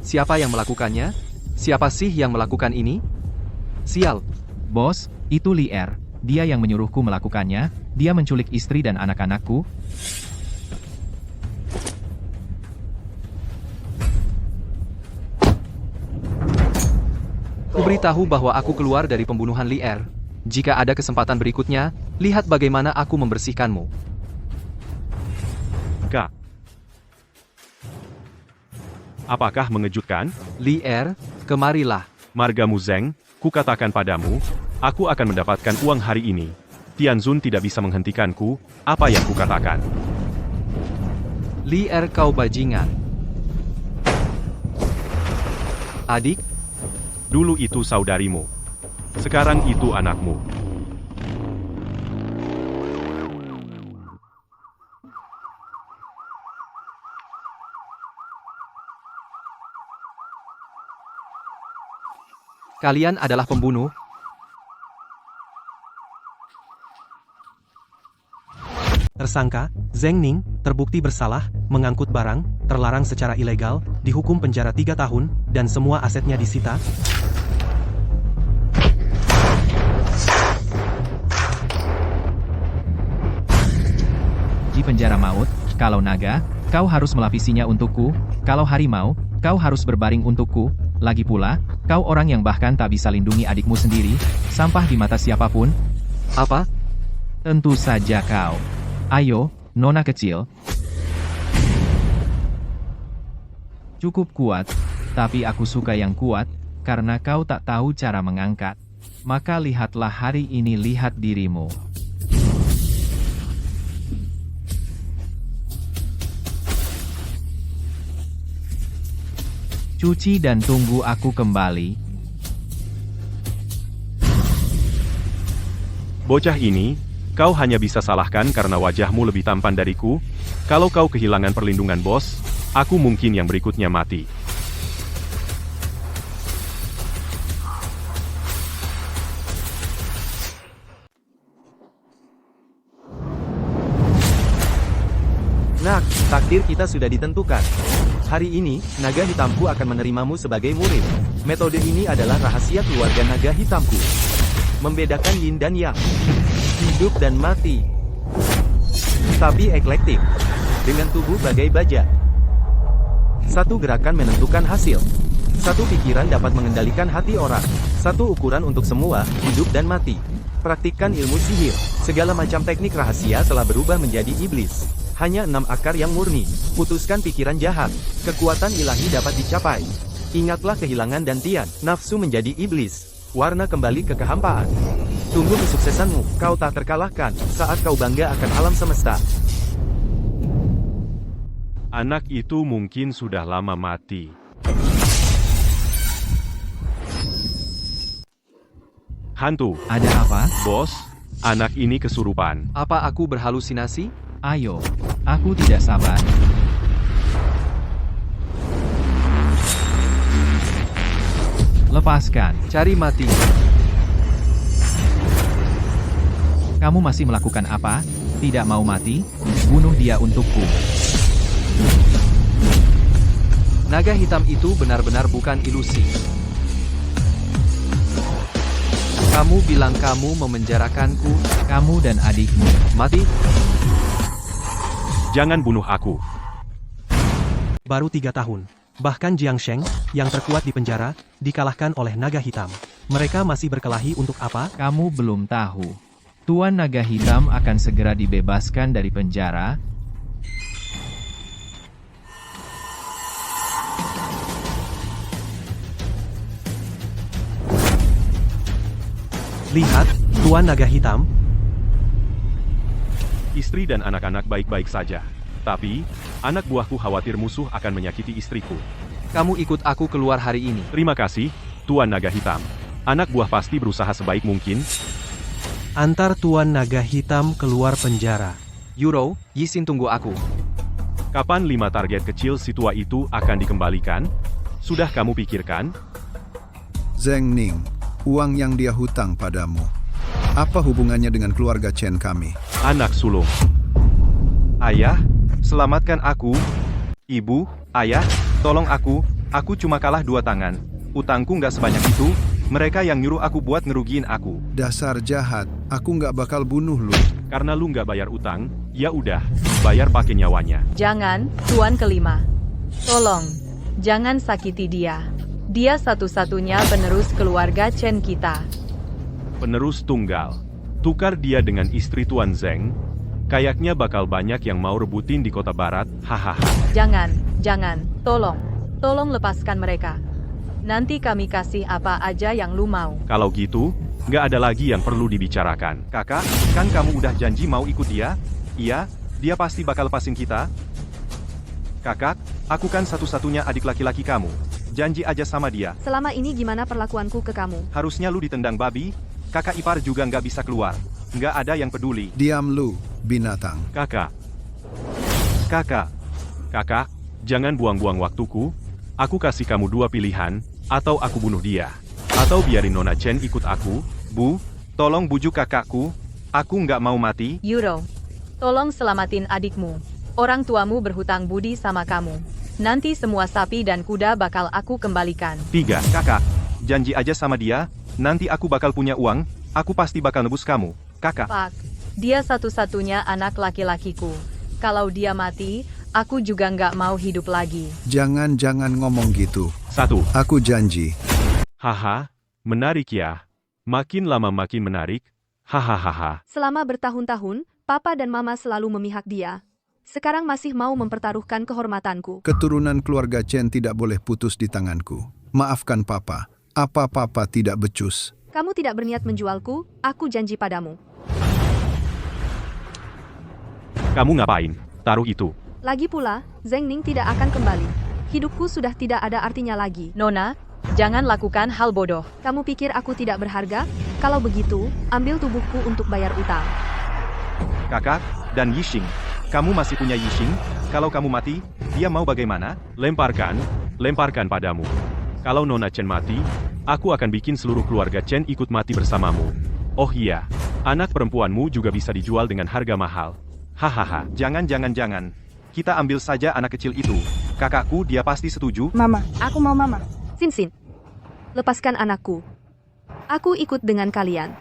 Siapa yang melakukannya? Siapa sih yang melakukan ini? Sial. Bos, itu Lier. Dia yang menyuruhku melakukannya. Dia menculik istri dan anak-anakku. Kuberitahu bahwa aku keluar dari pembunuhan Lier. Jika ada kesempatan berikutnya, lihat bagaimana aku membersihkanmu. Kak. Apakah mengejutkan? Lier, kemarilah. Margamu Zeng, kukatakan padamu, aku akan mendapatkan uang hari ini. Tianzun tidak bisa menghentikanku, apa yang kukatakan. Lier, kau bajingan. Adik, Dulu itu saudarimu. Sekarang itu anakmu. kalian adalah pembunuh. Tersangka, Zeng Ning, terbukti bersalah, mengangkut barang, terlarang secara ilegal, dihukum penjara 3 tahun, dan semua asetnya disita. Di penjara maut, kalau naga, kau harus melapisinya untukku, kalau harimau, kau harus berbaring untukku, lagi pula, kau orang yang bahkan tak bisa lindungi adikmu sendiri, sampah di mata siapapun. Apa? Tentu saja kau. Ayo, nona kecil. Cukup kuat, tapi aku suka yang kuat, karena kau tak tahu cara mengangkat. Maka lihatlah hari ini, lihat dirimu. Cuci dan tunggu aku kembali. Bocah ini, kau hanya bisa salahkan karena wajahmu lebih tampan dariku. Kalau kau kehilangan perlindungan bos, aku mungkin yang berikutnya mati. Nak, takdir kita sudah ditentukan. Hari ini, naga hitamku akan menerimamu sebagai murid. Metode ini adalah rahasia keluarga naga hitamku. Membedakan yin dan yang. Hidup dan mati. Tapi eklektik. Dengan tubuh bagai baja. Satu gerakan menentukan hasil. Satu pikiran dapat mengendalikan hati orang. Satu ukuran untuk semua, hidup dan mati. Praktikkan ilmu sihir. Segala macam teknik rahasia telah berubah menjadi iblis. Hanya 6 akar yang murni. Putuskan pikiran jahat. Kekuatan ilahi dapat dicapai. Ingatlah kehilangan dan tian. Nafsu menjadi iblis. Warna kembali ke kehampaan. Tunggu kesuksesanmu. Kau tak terkalahkan saat kau bangga akan alam semesta. Anak itu mungkin sudah lama mati. Hantu. Ada apa? Bos, anak ini kesurupan. Apa aku berhalusinasi? Ayo, aku tidak sabar. Lepaskan. Cari mati. Kamu masih melakukan apa? Tidak mau mati? Bunuh dia untukku. Naga hitam itu benar-benar bukan ilusi. Kamu bilang kamu memenjarakanku. Kamu dan adikmu. Mati? Jangan bunuh aku. Baru 3 tahun. Bahkan Jiang Sheng, yang terkuat di penjara, dikalahkan oleh naga hitam. Mereka masih berkelahi untuk apa? Kamu belum tahu. Tuan Naga Hitam akan segera dibebaskan dari penjara. Lihat, Tuan Naga Hitam. Istri dan anak-anak baik-baik saja. Tapi, anak buahku khawatir musuh akan menyakiti istriku. Kamu ikut aku keluar hari ini. Terima kasih, Tuan Naga Hitam. Anak buah pasti berusaha sebaik mungkin. Antar Tuan Naga Hitam keluar penjara. Yuro, Yisin tunggu aku. Kapan 5 target kecil si tua itu akan dikembalikan? Sudah kamu pikirkan? Zeng Ning, uang yang dia hutang padamu. Apa hubungannya dengan keluarga Chen kami? Anak sulung. Ayah, selamatkan aku. Ibu, ayah, tolong aku. Aku cuma kalah 2 tangan. Utangku nggak sebanyak itu, mereka yang nyuruh aku buat ngerugiin aku. Dasar jahat, aku nggak bakal bunuh lu. Karena lu nggak bayar utang, ya udah, bayar pakai nyawanya. Jangan, Tuan kelima. Tolong, jangan sakiti dia. Dia satu-satunya penerus keluarga Chen kita. Penerus tunggal. Tukar dia dengan istri Tuan Zeng. Kayaknya bakal banyak yang mau rebutin di kota barat, hahaha. Jangan, tolong lepaskan mereka. Nanti kami kasih apa aja yang lu mau. Kalau gitu, nggak ada lagi yang perlu dibicarakan. Kakak, kan kamu udah janji mau ikut dia? Iya, dia pasti bakal lepasin kita. Kakak, aku kan satu-satunya adik laki-laki kamu. Janji aja sama dia. Selama ini gimana perlakuanku ke kamu? Harusnya lu ditendang babi, kakak ipar juga nggak bisa keluar. Nggak ada yang peduli. Diam lu, binatang. Kakak, jangan buang-buang waktuku. Aku kasih kamu 2 pilihan, atau aku bunuh dia. Atau biarin Nona Chen ikut aku. Bu, tolong bujuk kakakku. Aku nggak mau mati. Euro, tolong selamatin adikmu. Orang tuamu berhutang budi sama kamu. Nanti semua sapi dan kuda bakal aku kembalikan. 3. Kakak, janji aja sama dia, nanti aku bakal punya uang, aku pasti bakal nebus kamu. Kakak. Pak, dia satu-satunya anak laki-lakiku. Kalau dia mati, aku juga nggak mau hidup lagi. Jangan ngomong gitu. 1. Aku janji. Haha, menarik ya. Makin lama makin menarik. Hahaha. Selama bertahun-tahun, Papa dan Mama selalu memihak dia. Sekarang masih mau mempertaruhkan kehormatanku. Keturunan keluarga Chen tidak boleh putus di tanganku. Maafkan Papa. Apa Papa tidak becus? Kamu tidak berniat menjualku, aku janji padamu. Kamu ngapain? Taruh itu. Lagi pula, Zeng Ning tidak akan kembali. Hidupku sudah tidak ada artinya lagi. Nona, jangan lakukan hal bodoh. Kamu pikir aku tidak berharga? Kalau begitu, ambil tubuhku untuk bayar utang. Kakak, dan Yixing. Kamu masih punya Yixing? Kalau kamu mati, dia mau bagaimana? Lemparkan padamu. Kalau Nona Chen mati, aku akan bikin seluruh keluarga Chen ikut mati bersamamu. Oh iya, anak perempuanmu juga bisa dijual dengan harga mahal. Hahaha, jangan. Kita ambil saja anak kecil itu. Kakakku, dia pasti setuju. Mama, aku mau Mama. Sin, lepaskan anakku. Aku ikut dengan kalian.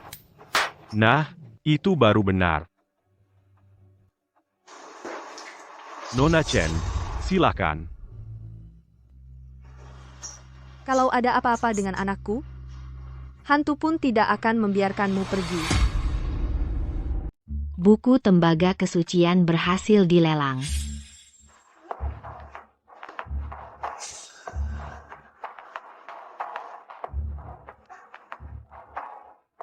Nah, itu baru benar. Nona Chen, silakan. Kalau ada apa-apa dengan anakku, hantu pun tidak akan membiarkanmu pergi. Buku tembaga kesucian berhasil dilelang.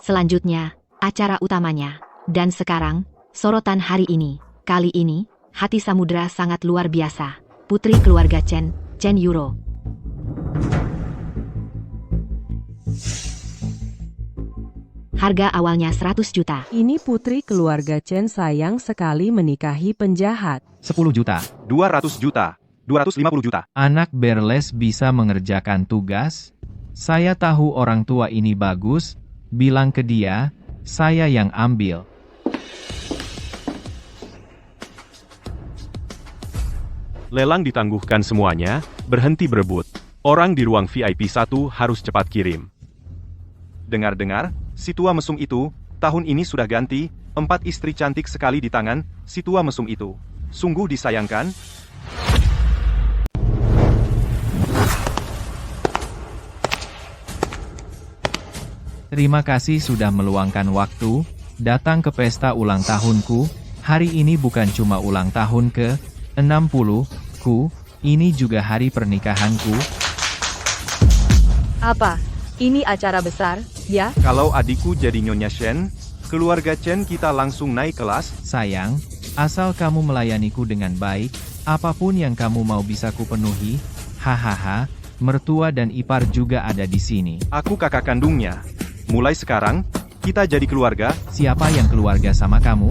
Selanjutnya, acara utamanya. Dan sekarang, sorotan hari ini. Kali ini, hati samudera sangat luar biasa. Putri keluarga Chen Euro. Harga awalnya 100 juta. Ini putri keluarga Chen sayang sekali menikahi penjahat. 10 juta. 200 juta. 250 juta. Anak Berles bisa mengerjakan tugas? Saya tahu orang tua ini bagus. Bilang ke dia, saya yang ambil. Lelang ditangguhkan semuanya, berhenti berebut. Orang di ruang VIP 1 harus cepat kirim. Dengar-dengar, si tua mesum itu, tahun ini sudah ganti, 4 istri cantik sekali di tangan, si tua mesum itu. Sungguh disayangkan. Terima kasih sudah meluangkan waktu, datang ke pesta ulang tahunku. Hari ini bukan cuma ulang tahun ke-60ku, ini juga hari pernikahanku. Apa? Ini acara besar, ya? Kalau adikku jadi Nyonya Shen, keluarga Chen kita langsung naik kelas. Sayang, asal kamu melayaniku dengan baik, apapun yang kamu mau bisa kupenuhi. Hahaha, mertua dan ipar juga ada di sini. Aku kakak kandungnya. Mulai sekarang, kita jadi keluarga. Siapa yang keluarga sama kamu?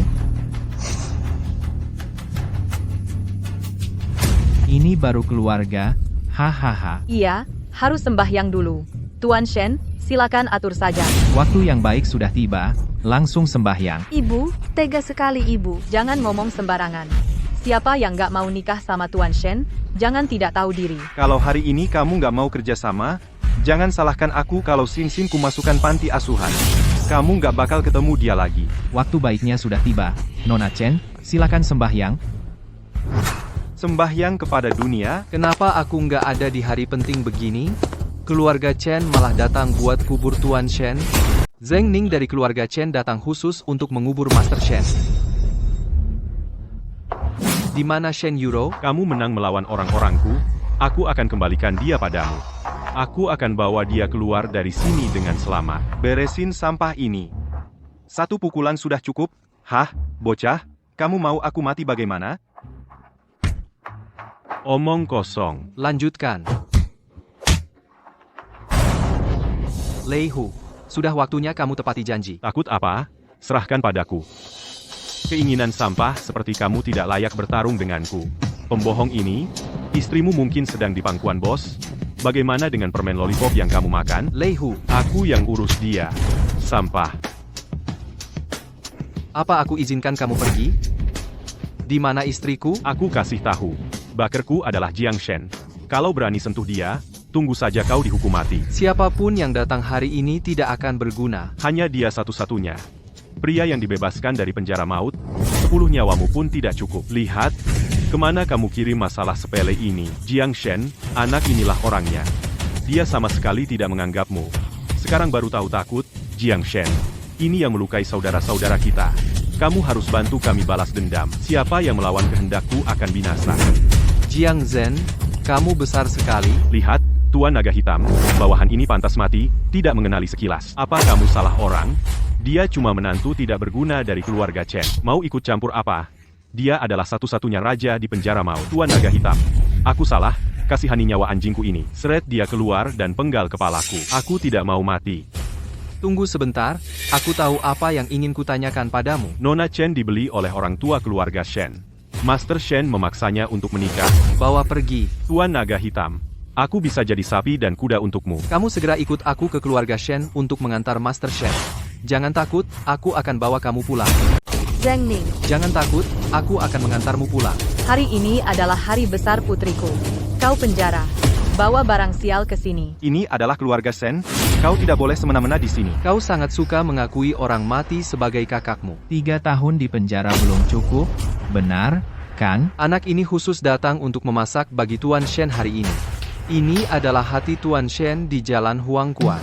Ini baru keluarga, hahaha. Iya, harus sembahyang dulu. Tuan Shen, silakan atur saja. Waktu yang baik sudah tiba, langsung sembahyang. Ibu, tega sekali Ibu. Jangan ngomong sembarangan. Siapa yang gak mau nikah sama Tuan Shen, jangan tidak tahu diri. Kalau hari ini kamu nggak mau kerjasama, jangan salahkan aku kalau Xin ku masukkan panti asuhan. Kamu nggak bakal ketemu dia lagi. Waktu baiknya sudah tiba. Nona Chen, silakan sembahyang. Sembahyang kepada dunia, Kenapa aku nggak ada di hari penting begini? Keluarga Chen malah datang buat kubur Tuan Shen. Zheng Ning dari keluarga Chen datang khusus untuk mengubur Master Shen. Di mana Shen Yuro? kamu menang melawan orang-orangku, aku akan kembalikan dia padamu. Aku akan bawa dia keluar dari sini dengan selamat. Beresin sampah ini. 1 pukulan sudah cukup? Hah, bocah? Kamu mau aku mati bagaimana? Omong kosong. Lanjutkan. Lei Hu, sudah waktunya kamu tepati janji. Takut apa? Serahkan padaku. Keinginan sampah seperti kamu tidak layak bertarung denganku. Pembohong ini, istrimu mungkin sedang di pangkuan bos. Bagaimana dengan permen lollipop yang kamu makan? Lei Hu, Aku yang urus dia. Sampah. apa aku izinkan kamu pergi? Di mana istriku? Aku kasih tahu. Bakerku adalah Jiang Shen. Kalau berani sentuh dia, tunggu saja kau dihukum mati. Siapapun yang datang hari ini tidak akan berguna. Hanya dia satu-satunya. Pria yang dibebaskan dari penjara maut, 10 nyawamu pun tidak cukup. Lihat, kemana kamu kirim masalah sepele ini? Jiang Shen, anak inilah orangnya. Dia sama sekali tidak menganggapmu. Sekarang baru tahu takut, Jiang Shen. Ini yang melukai saudara-saudara kita. Kamu harus bantu kami balas dendam. Siapa yang melawan kehendakku akan binasa. Jiang Zhen, kamu besar sekali. Lihat, Tuan Naga Hitam, bawahan ini pantas mati, tidak mengenali sekilas. Apa kamu salah orang? Dia cuma menantu tidak berguna dari keluarga Chen. Mau ikut campur apa? Dia adalah satu-satunya raja di penjara maut. Tuan Naga Hitam. Aku salah, kasihani nyawa anjingku ini. Seret dia keluar dan penggal kepalaku. Aku tidak mau mati. Tunggu sebentar, aku tahu apa yang ingin kutanyakan padamu. Nona Chen dibeli oleh orang tua keluarga Shen. Master Shen memaksanya untuk menikah. Bawa pergi. Tuan Naga Hitam. Aku bisa jadi sapi dan kuda untukmu. Kamu segera ikut aku ke keluarga Shen untuk mengantar Master Shen. Jangan takut, aku akan bawa kamu pulang. Zheng Ning, Jangan takut, aku akan mengantarmu pulang. hari ini adalah hari besar putriku. Kau penjara. Bawa barang sial ke sini. Ini adalah keluarga Shen. Kau tidak boleh semena-mena di sini. Kau sangat suka mengakui orang mati sebagai kakakmu. 3 tahun di penjara belum cukup, benar, kan? Anak ini khusus datang untuk memasak bagi Tuan Shen hari ini. Ini adalah hati Tuan Shen di Jalan Huangquan.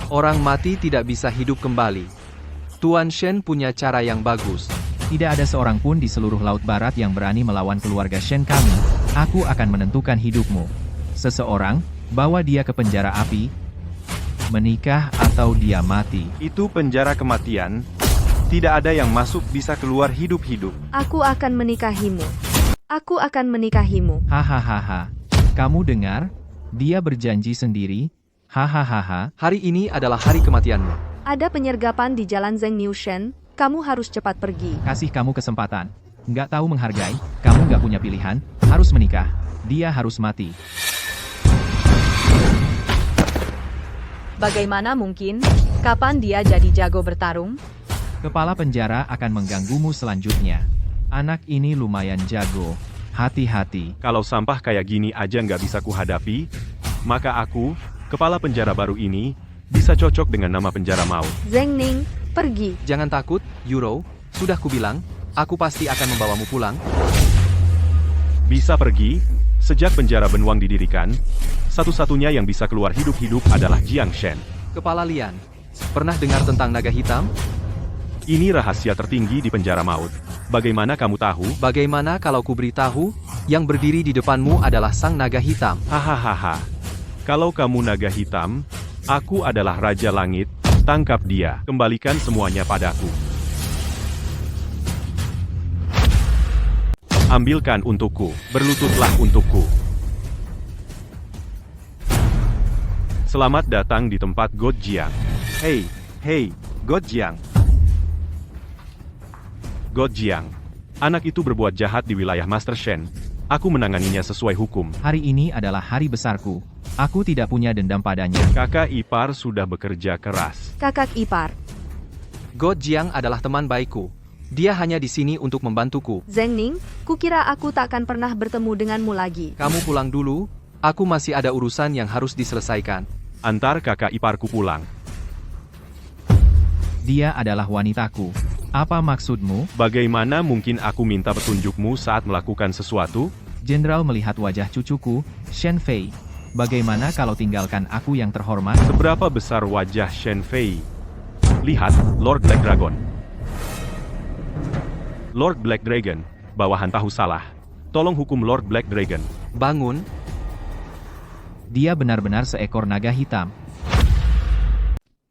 Orang mati tidak bisa hidup kembali. Tuan Shen punya cara yang bagus. Tidak ada seorang pun di seluruh Laut Barat yang berani melawan keluarga Shen kami. Aku akan menentukan hidupmu. Seseorang, bawa dia ke penjara api, menikah atau dia mati. Itu penjara kematian. Tidak ada yang masuk bisa keluar hidup-hidup. Aku akan menikahimu. Aku akan menikahimu. Hahaha. Kamu dengar? Dia berjanji sendiri. Hahaha. Hari ini adalah hari kematianmu. Ada penyergapan di Jalan Zheng Niu Shen. Kamu harus cepat pergi. Kasih kamu kesempatan. Nggak tahu menghargai, kamu nggak punya pilihan, harus menikah. Dia harus mati. Bagaimana mungkin? Kapan dia jadi jago bertarung? Kepala penjara akan mengganggumu selanjutnya. Anak ini lumayan jago. Hati-hati. Kalau sampah kayak gini aja nggak bisa kuhadapi, maka aku, kepala penjara baru ini, bisa cocok dengan nama penjara maut. Zheng Ning, pergi. Jangan takut, Yuro. Sudah kubilang, aku pasti akan membawamu pulang. Bisa pergi? Sejak penjara Benuang didirikan, satu-satunya yang bisa keluar hidup-hidup adalah Jiang Shen. Kepala Lian, pernah dengar tentang naga hitam? Ini rahasia tertinggi di penjara maut. Bagaimana kamu tahu? Bagaimana kalau kuberitahu, yang berdiri di depanmu adalah sang naga hitam? Hahaha. Kalau kamu naga hitam, aku adalah Raja Langit. Tangkap dia. Kembalikan semuanya padaku. Ambilkan untukku. Berlututlah untukku. Selamat datang di tempat God Jiang. Hei, God Jiang. God Jiang. Anak itu berbuat jahat di wilayah Master Shen. Aku menanganinya sesuai hukum. Hari ini adalah hari besarku. Aku tidak punya dendam padanya. Kakak ipar sudah bekerja keras. Kakak ipar. God Jiang adalah teman baikku. Dia hanya di sini untuk membantuku. Zheng Ning, kukira aku tak akan pernah bertemu denganmu lagi. Kamu pulang dulu, aku masih ada urusan yang harus diselesaikan. Antar kakak iparku pulang. Dia adalah wanitaku. Apa maksudmu? Bagaimana mungkin aku minta petunjukmu saat melakukan sesuatu? Jenderal melihat wajah cucuku, Shen Fei. Bagaimana kalau tinggalkan aku yang terhormat? Seberapa besar wajah Shen Fei? Lihat, Lord Black Dragon. Lord Black Dragon, bawahan tahu salah. Tolong hukum Lord Black Dragon. Bangun. Dia benar-benar seekor naga hitam.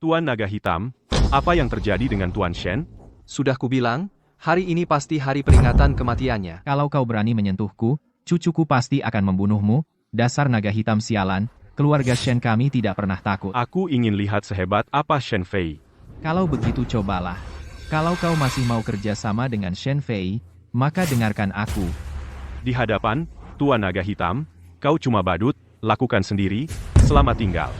Tuan Naga Hitam, apa yang terjadi dengan Tuan Shen? Sudah kubilang, hari ini pasti hari peringatan kematiannya. Kalau kau berani menyentuhku, cucuku pasti akan membunuhmu. Dasar naga hitam sialan, keluarga Shen kami tidak pernah takut. Aku ingin lihat sehebat apa Shen Fei. Kalau begitu cobalah. Kalau kau masih mau kerja sama dengan Shen Fei, maka dengarkan aku. Di hadapan Tuan Naga Hitam, kau cuma badut, lakukan sendiri, selamat tinggal.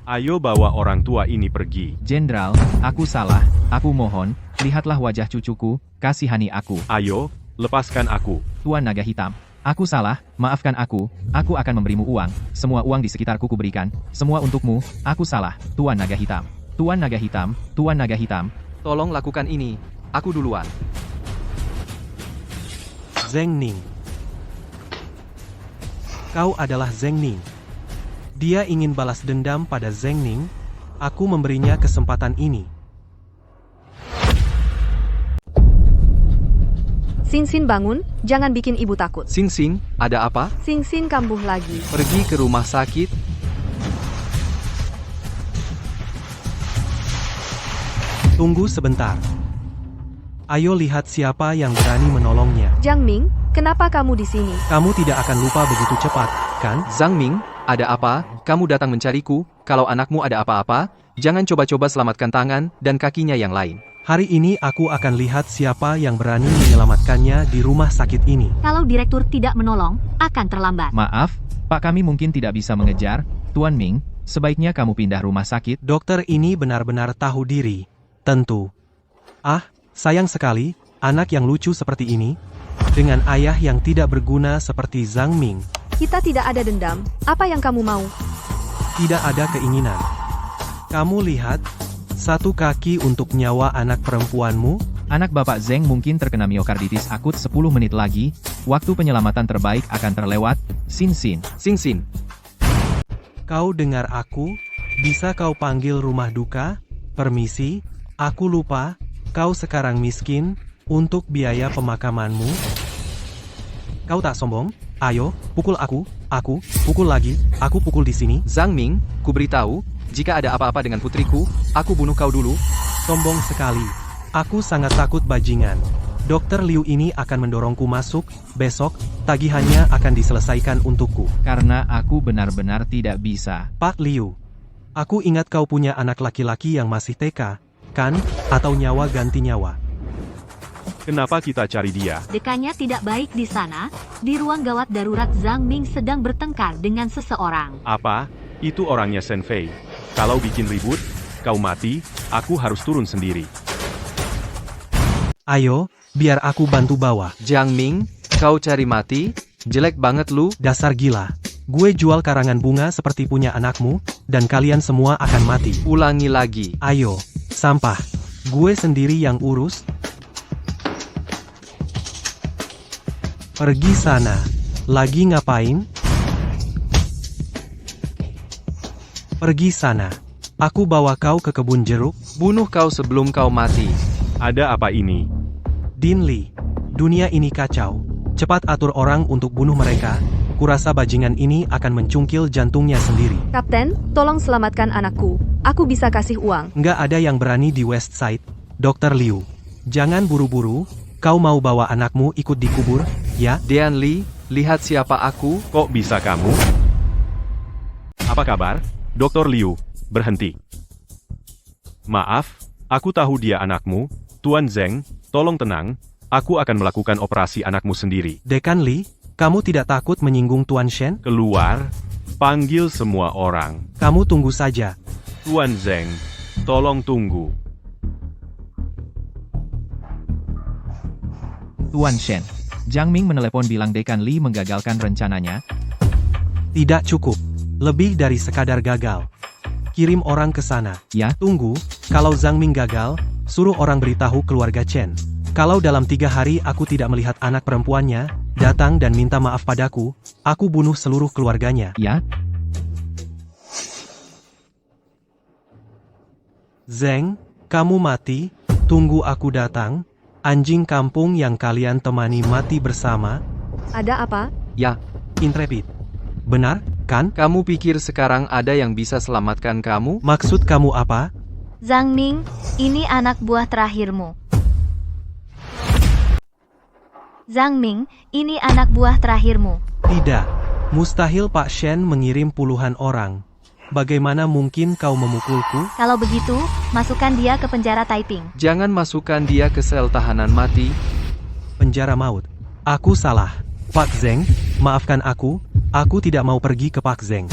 Ayo bawa orang tua ini pergi. Jenderal, aku salah, aku mohon, lihatlah wajah cucuku, kasihani aku. Ayo, lepaskan aku. Tuan Naga Hitam, aku salah, maafkan aku akan memberimu uang, semua uang di sekitarku kuberikan, semua untukmu, aku salah, Tuan Naga Hitam. Tuan Naga Hitam, Tuan Naga Hitam. Tolong lakukan ini, aku duluan. Zheng Ning. Kau adalah Zheng Ning. Dia ingin balas dendam pada Zheng Ning. Aku memberinya kesempatan ini. Xin Xin bangun, jangan bikin ibu takut. Sing Sing, ada apa? Xin Xin kambuh lagi. Pergi ke rumah sakit. Tunggu sebentar. Ayo lihat siapa yang berani menolongnya. Jiang Ming, kenapa kamu di sini? Kamu tidak akan lupa begitu cepat, kan? Zhang Ming, ada apa? Kamu datang mencariku, kalau anakmu ada apa-apa, jangan coba-coba selamatkan tangan dan kakinya yang lain. Hari ini aku akan lihat siapa yang berani menyelamatkannya di rumah sakit ini. Kalau direktur tidak menolong, akan terlambat. Maaf, Pak, kami mungkin tidak bisa mengejar. Tuan Ming, sebaiknya kamu pindah rumah sakit. Dokter ini benar-benar tahu diri. Tentu. Ah, sayang sekali, anak yang lucu seperti ini, dengan ayah yang tidak berguna seperti Zhang Ming. Kita tidak ada dendam, apa yang kamu mau? Tidak ada keinginan. Kamu lihat, satu kaki untuk nyawa anak perempuanmu. Anak Bapak Zheng mungkin terkena miokarditis akut 10 menit lagi, waktu penyelamatan terbaik akan terlewat. Xin Xin. Sing Sing. Kau dengar aku? Bisa kau panggil rumah duka? Permisi, aku lupa, kau sekarang miskin, untuk biaya pemakamanmu. Kau tak sombong? Ayo, pukul aku, pukul lagi, aku pukul di sini. Zhang Ming, kuberitahu, jika ada apa-apa dengan putriku, aku bunuh kau dulu. Sombong sekali. Aku sangat takut bajingan. Dokter Liu ini akan mendorongku masuk, besok, tagihannya akan diselesaikan untukku. Karena aku benar-benar tidak bisa. Pak Liu, aku ingat kau punya anak laki-laki yang masih TK, kan? Atau nyawa ganti nyawa. Kenapa kita cari dia? Dekannya tidak baik di sana. Di ruang gawat darurat Zhang Ming sedang bertengkar dengan seseorang. Apa? Itu orangnya Shen Fei. Kalau bikin ribut, kau mati, aku harus turun sendiri. Ayo, biar aku bantu bawa. Jiang Ming, kau cari mati? Jelek banget lu. Dasar gila. Gue jual karangan bunga seperti punya anakmu, dan kalian semua akan mati. Ulangi lagi. Ayo, sampah. Gue sendiri yang urus. Pergi sana. Lagi ngapain? Pergi sana. Aku bawa kau ke kebun jeruk. Bunuh kau sebelum kau mati. Ada apa ini? Din Li. Dunia ini kacau. Cepat atur orang untuk bunuh mereka. Kurasa bajingan ini akan mencungkil jantungnya sendiri. Kapten, tolong selamatkan anakku. Aku bisa kasih uang. Nggak ada yang berani di West Side, Dr. Liu. Jangan buru-buru. Kau mau bawa anakmu ikut dikubur, ya? Dian Li, lihat siapa aku. Kok bisa kamu? Apa kabar? Dr. Liu, berhenti. Maaf, aku tahu dia anakmu. Tuan Zheng, tolong tenang. Aku akan melakukan operasi anakmu sendiri. Dekan Li, kamu tidak takut menyinggung Tuan Shen? Keluar, panggil semua orang. Kamu tunggu saja. Tuan Zheng, tolong tunggu. Tuan Shen. Jiang Ming menelepon bilang Dekan Li menggagalkan rencananya. Tidak cukup. Lebih dari sekadar gagal. Kirim orang ke sana. Ya, Tunggu, kalau Zhang Ming gagal, suruh orang beritahu keluarga Chen. Kalau dalam 3 hari aku tidak melihat anak perempuannya, datang dan minta maaf padaku, aku bunuh seluruh keluarganya. ya, Zeng, kamu mati, tunggu aku datang. Anjing kampung yang kalian temani mati bersama. Ada apa? Ya, Intrepid. Benar, kan? kamu pikir sekarang ada yang bisa selamatkan kamu? Maksud kamu apa? Zhang Ming, ini anak buah terakhirmu. Zhang Ming, ini anak buah terakhirmu. Tidak. Mustahil Pak Shen mengirim puluhan orang. Bagaimana mungkin kau memukulku? Kalau begitu, masukkan dia ke penjara Taiping. Jangan masukkan dia ke sel tahanan mati. Penjara maut. Aku salah. Pak Zeng, maafkan aku tidak mau pergi ke Pak Zeng.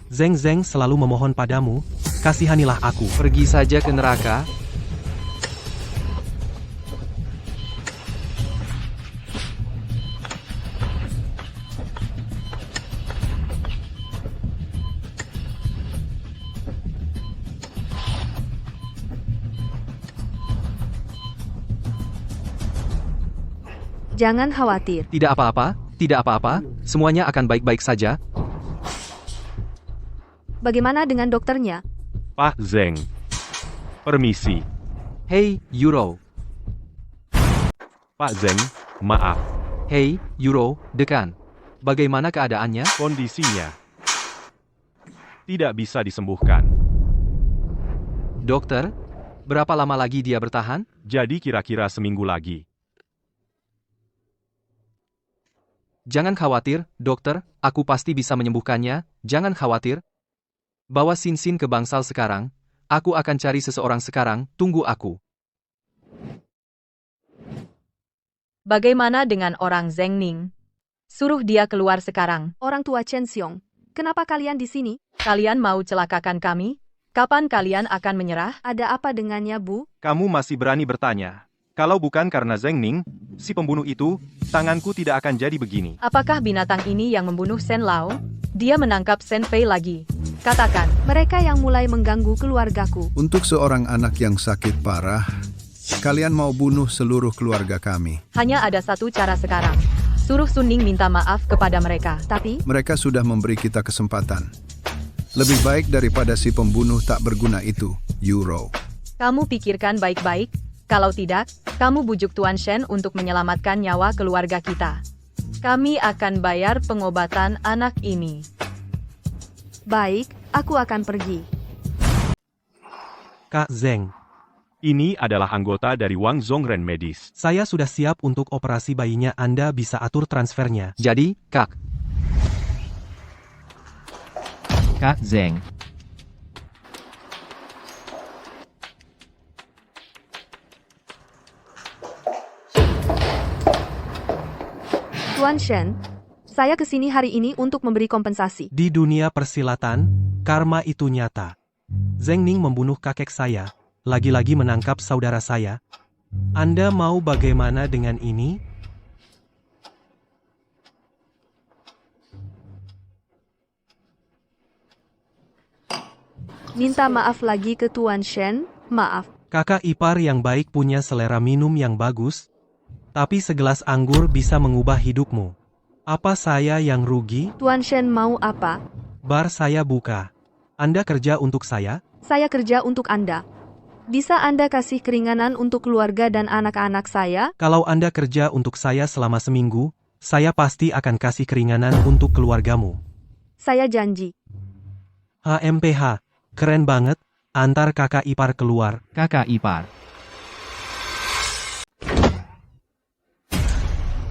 Zeng selalu memohon padamu, kasihanilah aku. Pergi saja ke neraka. Jangan khawatir. Tidak apa-apa, semuanya akan baik-baik saja. Bagaimana dengan dokternya? Pak Zeng. Permisi. Hei, Euro. Pak Zeng, maaf. Hei, Euro, Dekan. Bagaimana keadaannya? Kondisinya tidak bisa disembuhkan. Dokter, berapa lama lagi dia bertahan? Jadi kira-kira seminggu lagi. Jangan khawatir, dokter, aku pasti bisa menyembuhkannya, jangan khawatir. Bawa Sin ke bangsal sekarang, aku akan cari seseorang sekarang, tunggu aku. Bagaimana dengan orang Zheng Ning? Suruh dia keluar sekarang. Orang tua Chen Xiong. Kenapa kalian di sini? Kalian mau celakakan kami? Kapan kalian akan menyerah? Ada apa dengannya, Bu? Kamu masih berani bertanya. Kalau bukan karena Zheng Ning, si pembunuh itu, tanganku tidak akan jadi begini. Apakah binatang ini yang membunuh Shen Lao? Dia menangkap Shen Fei lagi. Katakan. Mereka yang mulai mengganggu keluargaku. Untuk seorang anak yang sakit parah, kalian mau bunuh seluruh keluarga kami. Hanya ada satu cara sekarang. Suruh Sun Ning minta maaf kepada mereka. Tapi, Mereka sudah memberi kita kesempatan. Lebih baik daripada si pembunuh tak berguna itu, Euro. Kamu pikirkan baik-baik. Kalau tidak, kamu bujuk Tuan Shen untuk menyelamatkan nyawa keluarga kita. Kami akan bayar pengobatan anak ini. baik, aku akan pergi. Kak Zeng, Ini adalah anggota dari Wang Zongren Medis. saya sudah siap untuk operasi bayinya. Anda bisa atur transfernya. Jadi, Kak, Kak Zeng. Tuan Shen, saya kesini hari ini untuk memberi kompensasi. Di dunia persilatan, karma itu nyata. Zheng Ning membunuh kakek saya, lagi-lagi menangkap saudara saya. Anda mau bagaimana dengan ini? Minta maaf lagi ke Tuan Shen, maaf. Kakak ipar yang baik punya selera minum yang bagus, tapi segelas anggur bisa mengubah hidupmu. Apa saya yang rugi? Tuan Shen mau apa? Bar saya buka. Anda kerja untuk saya? Saya kerja untuk Anda. Bisa Anda kasih keringanan untuk keluarga dan anak-anak saya? Kalau Anda kerja untuk saya selama seminggu, saya pasti akan kasih keringanan untuk keluargamu. Saya janji. HMPH, keren banget, antar kakak ipar keluar. Kakak ipar.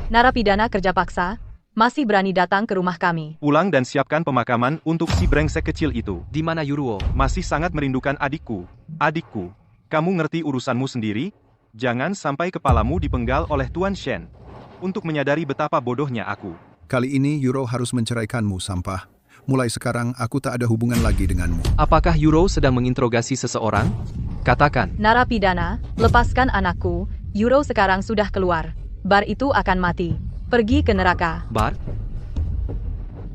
Narapidana kerja paksa, masih berani datang ke rumah kami. Pulang dan siapkan pemakaman untuk si brengsek kecil itu. di mana Yuruo? Masih sangat merindukan adikku. Adikku, kamu ngerti urusanmu sendiri? Jangan sampai kepalamu dipenggal oleh Tuan Shen. Untuk menyadari betapa bodohnya aku. Kali ini Euro harus menceraikanmu, sampah. Mulai sekarang aku tak ada hubungan lagi denganmu. Apakah Yuruo sedang menginterogasi seseorang? Katakan. Narapidana, lepaskan anakku, Euro sekarang sudah keluar. Bar itu akan mati. Pergi ke neraka. Bar?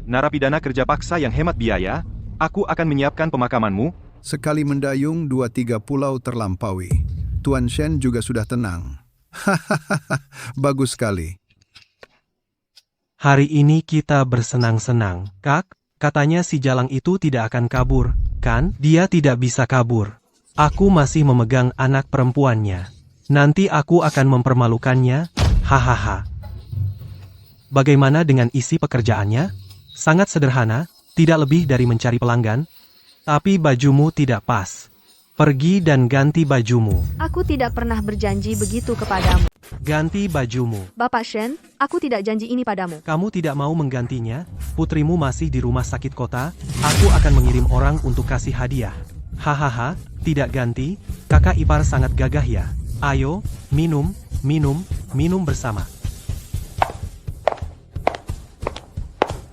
Narapidana kerja paksa yang hemat biaya, aku akan menyiapkan pemakamanmu. Sekali mendayung 2-3 pulau terlampaui. Tuan Shen juga sudah tenang. Hahaha, bagus sekali. Hari ini kita bersenang-senang. Kak, katanya si Jalang itu tidak akan kabur, kan? Dia tidak bisa kabur. Aku masih memegang anak perempuannya. Nanti aku akan mempermalukannya. Hahaha. Bagaimana dengan isi pekerjaannya? Sangat sederhana, tidak lebih dari mencari pelanggan. Tapi bajumu tidak pas. Pergi dan ganti bajumu. Aku tidak pernah berjanji begitu kepadamu. Ganti bajumu. Bapak Shen, aku tidak janji ini padamu. Kamu tidak mau menggantinya? Putrimu masih di rumah sakit kota. Aku akan mengirim orang untuk kasih hadiah. Hahaha, tidak ganti. Kakak ipar sangat gagah ya. Ayo, minum, minum, minum bersama.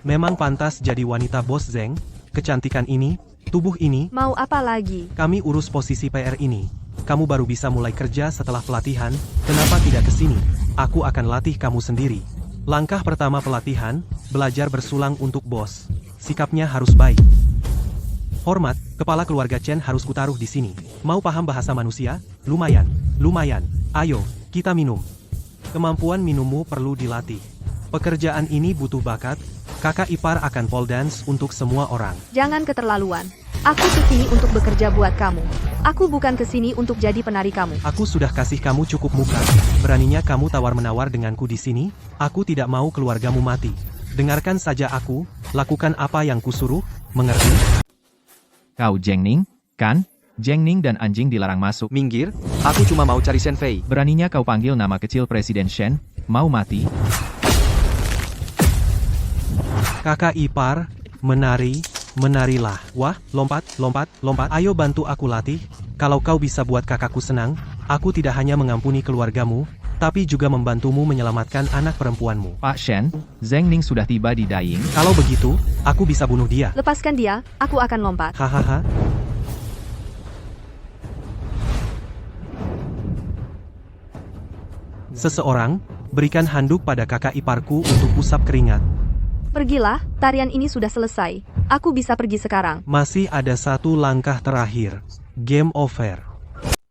Memang pantas jadi wanita bos Zeng. Kecantikan ini, tubuh ini. Mau apa lagi? Kami urus posisi PR ini. Kamu baru bisa mulai kerja setelah pelatihan. Kenapa tidak ke sini? Aku akan latih kamu sendiri. Langkah pertama pelatihan, belajar bersulang untuk bos. Sikapnya harus baik. Hormat, kepala keluarga Chen harus kutaruh di sini. Mau paham bahasa manusia? Lumayan, lumayan. Ayo, kita minum. Kemampuan minummu perlu dilatih. Pekerjaan ini butuh bakat. Kakak ipar akan pole dance untuk semua orang. Jangan keterlaluan. Aku kesini untuk bekerja buat kamu. Aku bukan kesini untuk jadi penari kamu. Aku sudah kasih kamu cukup muka. Beraninya kamu tawar-menawar denganku di sini? Aku tidak mau keluargamu mati. Dengarkan saja aku, lakukan apa yang kusuruh, mengerti? Kau Zheng Ning, kan? Zheng Ning dan anjing dilarang masuk. Minggir, aku cuma mau cari Shen Fei. Beraninya kau panggil nama kecil Presiden Shen? Mau mati? Kakak ipar, menari, menarilah. Wah, lompat, lompat, lompat. Ayo bantu aku latih. Kalau kau bisa buat kakakku senang, aku tidak hanya mengampuni keluargamu, tapi juga membantumu menyelamatkan anak perempuanmu. Pak Shen, Zheng Ning sudah tiba di Daying. Kalau begitu, aku bisa bunuh dia. Lepaskan dia, aku akan lompat. Hahaha. Seseorang, berikan handuk pada kakak iparku untuk usap keringat. Pergilah, tarian ini sudah selesai. Aku bisa pergi sekarang. Masih ada satu langkah terakhir. Game over.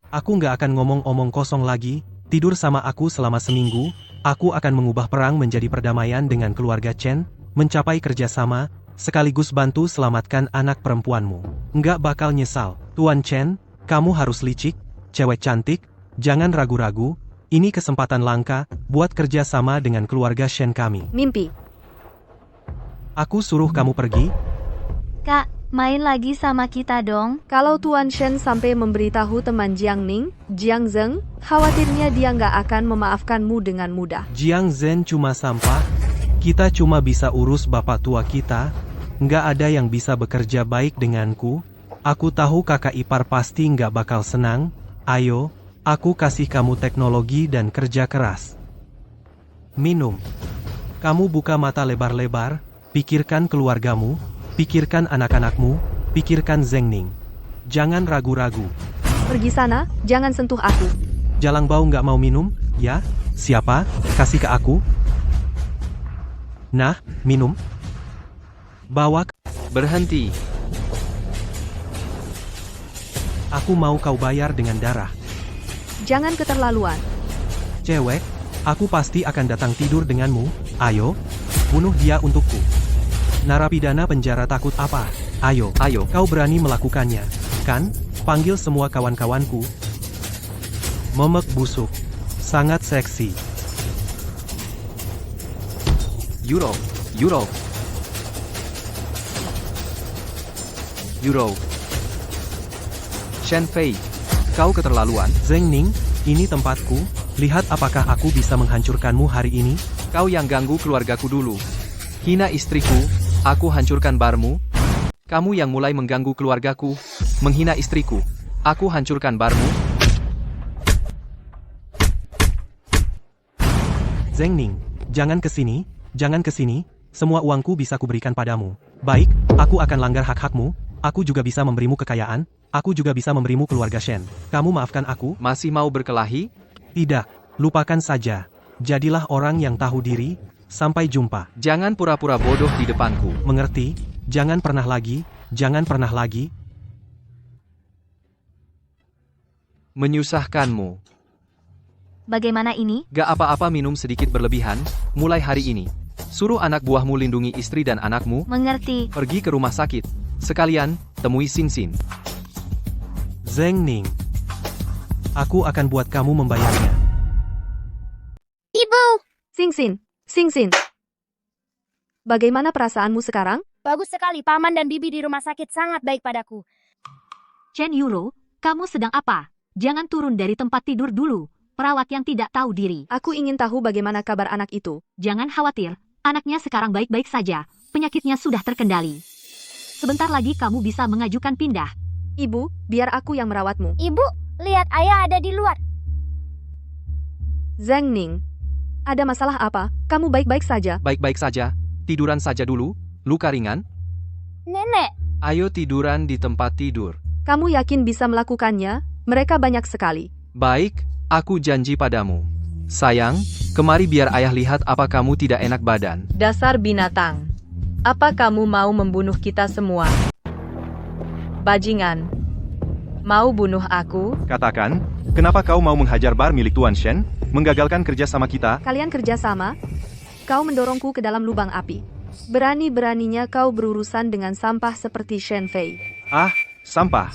Aku nggak akan ngomong-omong kosong lagi. Tidur sama aku selama seminggu. Aku akan mengubah perang menjadi perdamaian dengan keluarga Chen, mencapai kerjasama, sekaligus bantu selamatkan anak perempuanmu. Nggak bakal nyesal. Tuan Chen, kamu harus licik, cewek cantik, jangan ragu-ragu. Ini kesempatan langka buat kerjasama dengan keluarga Shen kami. Mimpi. Aku suruh kamu pergi. Kak, main lagi sama kita dong. Kalau Tuan Shen sampai memberitahu teman Jiang Ning, Jiang Zheng, khawatirnya dia nggak akan memaafkanmu dengan mudah. Jiang Zhen cuma sampah. Kita cuma bisa urus bapak tua kita. Nggak ada yang bisa bekerja baik denganku. Aku tahu kakak ipar pasti nggak bakal senang. Ayo, aku kasih kamu teknologi dan kerja keras. Minum. Kamu buka mata lebar-lebar. Pikirkan keluargamu, pikirkan anak-anakmu, pikirkan Zheng Ning. Jangan ragu-ragu. Pergi sana, jangan sentuh aku. Jalang Bau nggak mau minum, ya? Siapa? Kasih ke aku. Nah, minum. Bawa. Berhenti. Aku mau kau bayar dengan darah. Jangan keterlaluan. Cewek, aku pasti akan datang tidur denganmu. Ayo, bunuh dia untukku. Narapidana penjara takut apa? Ayo, Ayo. kau berani melakukannya, kan? Panggil semua kawan-kawanku. Memek busuk. Sangat seksi. Euro. Euro. Euro. Shen Fei, kau keterlaluan. Zheng Ning, ini tempatku. Lihat apakah aku bisa menghancurkanmu hari ini. Kau yang ganggu keluargaku dulu. Hina istriku, aku hancurkan barmu. Kamu yang mulai mengganggu keluargaku, menghina istriku. Aku hancurkan barmu. Zheng Ning, jangan kesini, jangan kesini. Semua uangku bisa kuberikan padamu. Baik, aku akan langgar hak-hakmu. Aku juga bisa memberimu kekayaan. Aku juga bisa memberimu keluarga Shen. Kamu maafkan aku? Masih mau berkelahi? Tidak. lupakan saja. Jadilah orang yang tahu diri. Sampai jumpa. Jangan pura-pura bodoh di depanku. Mengerti? Jangan pernah lagi. Jangan pernah lagi. Menyusahkanmu. Bagaimana ini? Gak apa-apa minum sedikit berlebihan, mulai hari ini. Suruh anak buahmu lindungi istri dan anakmu. Mengerti. Pergi ke rumah sakit. Sekalian, temui Sin Sin. Zheng Ning. Aku akan buat kamu membayarnya. Ibu! Sing Sin, Sing Sin. Bagaimana perasaanmu sekarang? Bagus sekali, Paman dan Bibi di rumah sakit sangat baik padaku. Chen Yulo, kamu sedang apa? Jangan turun dari tempat tidur dulu. Perawat yang tidak tahu diri. Aku ingin tahu bagaimana kabar anak itu. Jangan khawatir, anaknya sekarang baik-baik saja. Penyakitnya sudah terkendali. Sebentar lagi kamu bisa mengajukan pindah. Ibu, biar aku yang merawatmu. Ibu, lihat ayah ada di luar. Zheng Ning, ada masalah apa? Kamu baik-baik saja? Baik-baik saja. Tiduran saja dulu. Luka ringan? Nenek, Ayo tiduran di tempat tidur. Kamu yakin bisa melakukannya? Mereka banyak sekali. Baik, aku janji padamu. Sayang, kemari biar ayah lihat apa kamu tidak enak badan. Dasar binatang. Apa kamu mau membunuh kita semua? Bajingan. Mau bunuh aku? Katakan, kenapa kau mau menghajar bar milik Tuan Shen, menggagalkan kerja sama kita? Kalian kerja sama? Kau mendorongku ke dalam lubang api. Berani-beraninya kau berurusan dengan sampah seperti Shen Fei. Ah, sampah.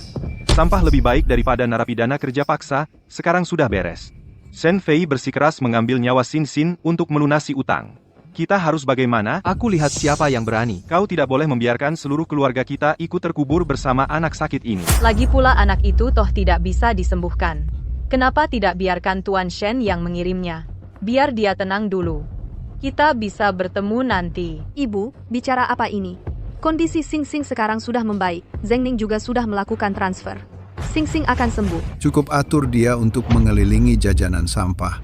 Sampah lebih baik daripada narapidana kerja paksa, sekarang sudah beres. Shen Fei bersikeras mengambil nyawa Sin Sin untuk melunasi utang. Kita harus bagaimana? Aku lihat siapa yang berani. Kau tidak boleh membiarkan seluruh keluarga kita ikut terkubur bersama anak sakit ini. Lagi pula anak itu toh tidak bisa disembuhkan. Kenapa tidak biarkan Tuan Shen yang mengirimnya? Biar dia tenang dulu. Kita bisa bertemu nanti. Ibu, bicara apa ini? Kondisi Sing Sing sekarang sudah membaik. Zheng Ning juga sudah melakukan transfer. Sing Sing akan sembuh. Cukup atur dia untuk mengelilingi jajanan sampah.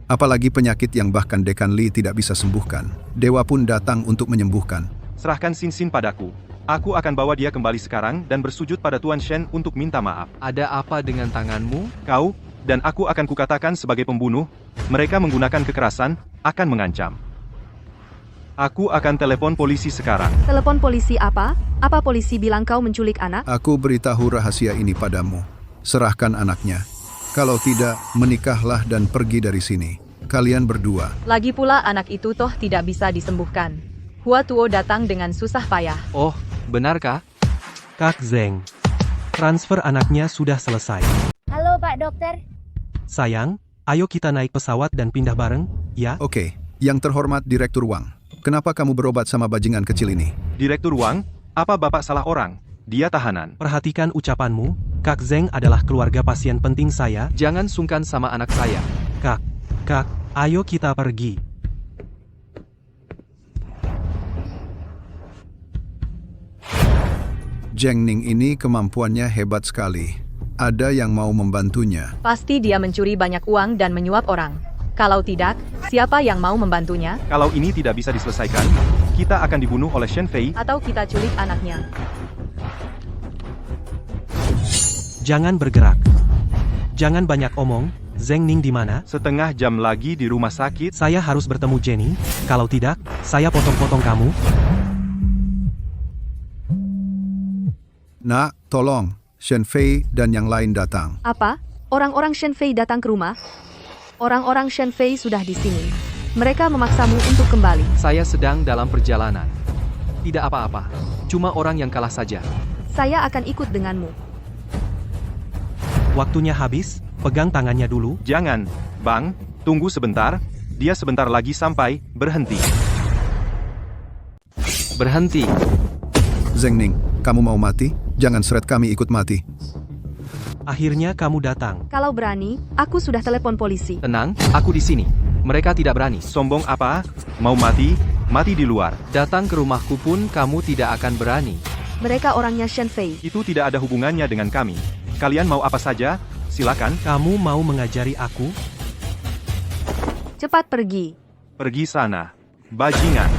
Apalagi penyakit yang bahkan Dekan Li tidak bisa sembuhkan. Dewa pun datang untuk menyembuhkan. Serahkan Sin Sin padaku. Aku akan bawa dia kembali sekarang dan bersujud pada Tuan Shen untuk minta maaf. Ada apa dengan tanganmu? Kau, dan aku akan kukatakan sebagai pembunuh, mereka menggunakan kekerasan, akan mengancam. Aku akan telepon polisi sekarang. Telepon polisi apa? Apa polisi bilang kau menculik anak? Aku beritahu rahasia ini padamu. Serahkan anaknya. Kalau tidak, menikahlah dan pergi dari sini. Kalian berdua. Lagi pula anak itu toh tidak bisa disembuhkan. Hua Tuo datang dengan susah payah. Oh, benarkah? Kak Zheng. Transfer anaknya sudah selesai. halo Pak Dokter. Sayang, ayo kita naik pesawat dan pindah bareng, ya? Oke, yang terhormat Direktur Wang. Kenapa kamu berobat sama bajingan kecil ini? Direktur Wang, apa Bapak salah orang? Dia tahanan. Perhatikan ucapanmu, Kak Zheng adalah keluarga pasien penting saya. Jangan sungkan sama anak saya. Kak, ayo kita pergi. Zheng Ning ini kemampuannya hebat sekali. Ada yang mau membantunya. Pasti dia mencuri banyak uang dan menyuap orang. Kalau tidak, siapa yang mau membantunya? Kalau ini tidak bisa diselesaikan, kita akan dibunuh oleh Shen Fei. Atau kita culik anaknya. Jangan bergerak. Jangan banyak omong. Zheng Ning di mana? Setengah jam lagi di rumah sakit. Saya harus bertemu Jenny. Kalau tidak, saya potong-potong kamu. Nak, tolong. Shen Fei dan yang lain datang. Apa? Orang-orang Shen Fei datang ke rumah? Orang-orang Shen Fei sudah di sini. Mereka memaksamu untuk kembali. Saya sedang dalam perjalanan. Tidak apa-apa. Cuma orang yang kalah saja. Saya akan ikut denganmu. Waktunya habis, pegang tangannya dulu. Jangan, Bang, tunggu sebentar. Dia sebentar lagi sampai, berhenti. Berhenti. Zheng Ning, kamu mau mati? Jangan seret kami ikut mati. Akhirnya kamu datang. Kalau berani, aku sudah telepon polisi. Tenang, aku di sini. Mereka tidak berani. Sombong apa? Mau mati? Mati di luar. Datang ke rumahku pun kamu tidak akan berani. Mereka orangnya Shen Fei. Itu tidak ada hubungannya dengan kami. Kalian mau apa saja? Silakan. Kamu mau mengajari aku? Cepat pergi. Pergi sana. Bajingan.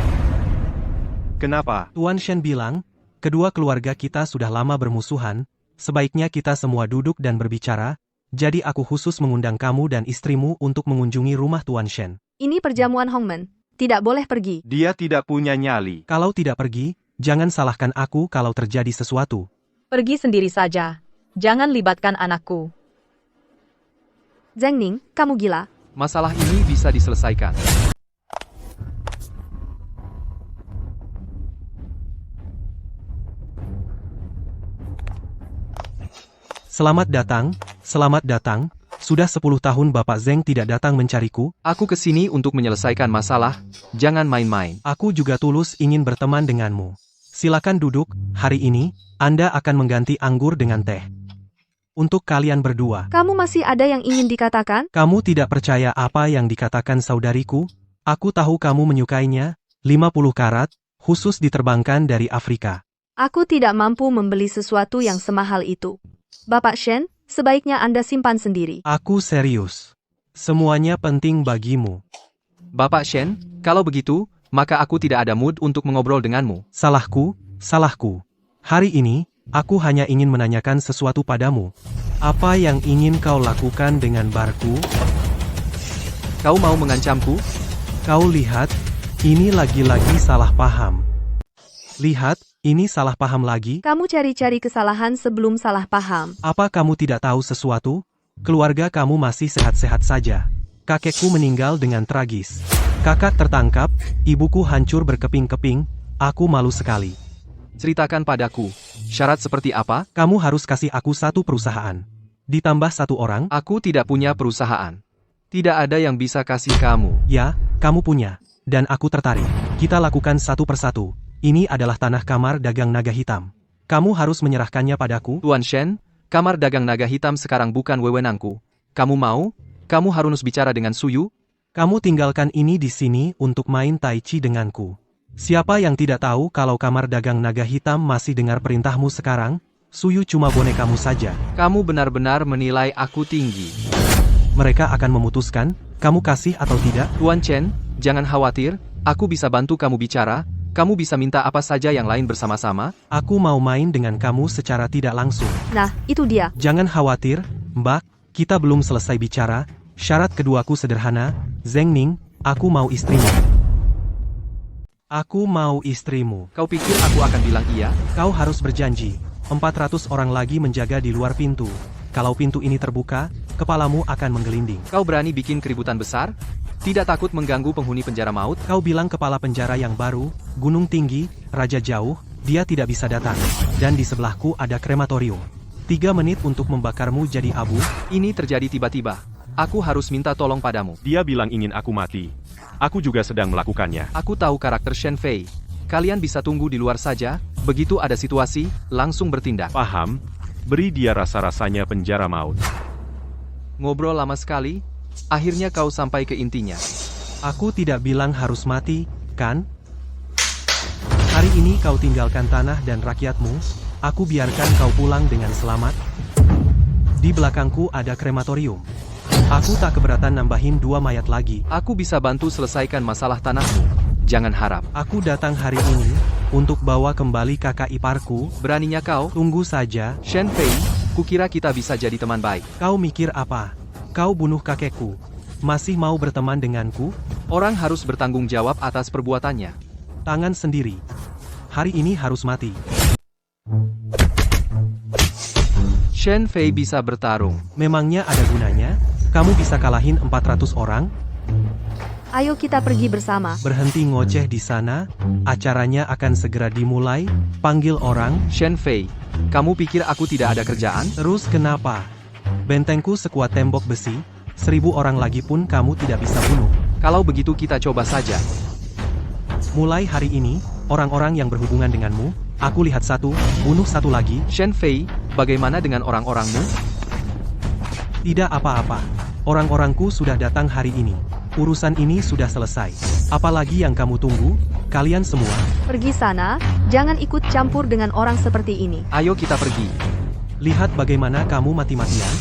Kenapa? Tuan Shen bilang, kedua keluarga kita sudah lama bermusuhan, sebaiknya kita semua duduk dan berbicara, jadi aku khusus mengundang kamu dan istrimu untuk mengunjungi rumah Tuan Shen. Ini perjamuan Hongmen. Tidak boleh pergi. Dia tidak punya nyali. Kalau tidak pergi, jangan salahkan aku kalau terjadi sesuatu. Pergi sendiri saja. Jangan libatkan anakku. Zheng Ning, kamu gila. Masalah ini bisa diselesaikan. Selamat datang. Sudah 10 tahun Bapak Zheng tidak datang mencariku. Aku kesini untuk menyelesaikan masalah, jangan main-main. Aku juga tulus ingin berteman denganmu. Silakan duduk, hari ini, Anda akan mengganti anggur dengan teh. Untuk kalian berdua. Kamu masih ada yang ingin dikatakan? Kamu tidak percaya apa yang dikatakan saudariku? Aku tahu kamu menyukainya, 50 karat, khusus diterbangkan dari Afrika. Aku tidak mampu membeli sesuatu yang semahal itu. Bapak Shen, sebaiknya Anda simpan sendiri. Aku serius. Semuanya penting bagimu. Bapak Shen, kalau begitu, maka aku tidak ada mood untuk mengobrol denganmu. Salahku. Hari ini, aku hanya ingin menanyakan sesuatu padamu. Apa yang ingin kau lakukan dengan barku? Kau mau mengancamku? Kau lihat, ini lagi-lagi salah paham. Lihat, ini salah paham lagi. Kamu cari-cari kesalahan sebelum salah paham. Apa kamu tidak tahu sesuatu? Keluarga kamu masih sehat-sehat saja. Kakekku meninggal dengan tragis. Kakak tertangkap, ibuku hancur berkeping-keping, aku malu sekali. Ceritakan padaku, syarat seperti apa? Kamu harus kasih aku 1 perusahaan. Ditambah 1 orang. Aku tidak punya perusahaan. Tidak ada yang bisa kasih kamu. Ya, kamu punya. Dan aku tertarik. Kita lakukan satu persatu. Ini adalah tanah kamar dagang naga hitam. Kamu harus menyerahkannya padaku. Tuan Shen, kamar dagang naga hitam sekarang bukan wewenangku. Kamu mau? Kamu harus bicara dengan Suyu? Kamu tinggalkan ini di sini untuk main tai chi denganku. Siapa yang tidak tahu kalau kamar dagang naga hitam masih dengar perintahmu sekarang? Suyu cuma bonekamu saja. Kamu benar-benar menilai aku tinggi. Mereka akan memutuskan, kamu kasih atau tidak? Tuan Chen, jangan khawatir, aku bisa bantu kamu bicara. Kamu bisa minta apa saja yang lain bersama-sama? Aku mau main dengan kamu secara tidak langsung. Nah, itu dia. Jangan khawatir, Mbak, kita belum selesai bicara. Syarat keduaku sederhana, Zheng Ning, aku mau istrimu. Aku mau istrimu. Kau pikir aku akan bilang iya? Kau harus berjanji. 400 orang lagi menjaga di luar pintu. Kalau pintu ini terbuka, kepalamu akan menggelinding. Kau berani bikin keributan besar? Tidak takut mengganggu penghuni penjara maut? Kau bilang kepala penjara yang baru, gunung tinggi, raja jauh, dia tidak bisa datang. Dan di sebelahku ada krematorium. 3 menit untuk membakarmu jadi abu. Ini terjadi tiba-tiba. Aku harus minta tolong padamu. Dia bilang ingin aku mati. Aku juga sedang melakukannya. Aku tahu karakter Shen Fei. Kalian bisa tunggu di luar saja, begitu ada situasi, langsung bertindak. Paham? Beri dia rasa-rasanya penjara maut. Ngobrol lama sekali, akhirnya kau sampai ke intinya. Aku tidak bilang harus mati, kan? Hari ini kau tinggalkan tanah dan rakyatmu, aku biarkan kau pulang dengan selamat. Di belakangku ada krematorium. Aku tak keberatan nambahin 2 mayat lagi. Aku bisa bantu selesaikan masalah tanahmu. Jangan harap. Aku datang hari ini untuk bawa kembali kakak iparku. Beraninya kau? Tunggu saja. Shen Fei, kukira kita bisa jadi teman baik. Kau mikir apa? Kau bunuh kakekku. Masih mau berteman denganku? Orang harus bertanggung jawab atas perbuatannya. Tangan sendiri. Hari ini harus mati. Shen Fei bisa bertarung. Memangnya ada gunanya? Kamu bisa kalahin 400 orang? Ayo kita pergi bersama. Berhenti ngoceh di sana, acaranya akan segera dimulai, panggil orang. Shen Fei, kamu pikir aku tidak ada kerjaan? Terus kenapa? Bentengku sekuat tembok besi, 1000 orang lagi pun kamu tidak bisa bunuh. Kalau begitu kita coba saja. Mulai hari ini, orang-orang yang berhubungan denganmu, aku lihat 1, bunuh 1 lagi. Shen Fei, bagaimana dengan orang-orangmu? Tidak apa-apa. Orang-orangku sudah datang hari ini. Urusan ini sudah selesai. Apalagi yang kamu tunggu? Kalian semua? Pergi sana, jangan ikut campur dengan orang seperti ini. Ayo kita pergi. Lihat bagaimana kamu mati-matian.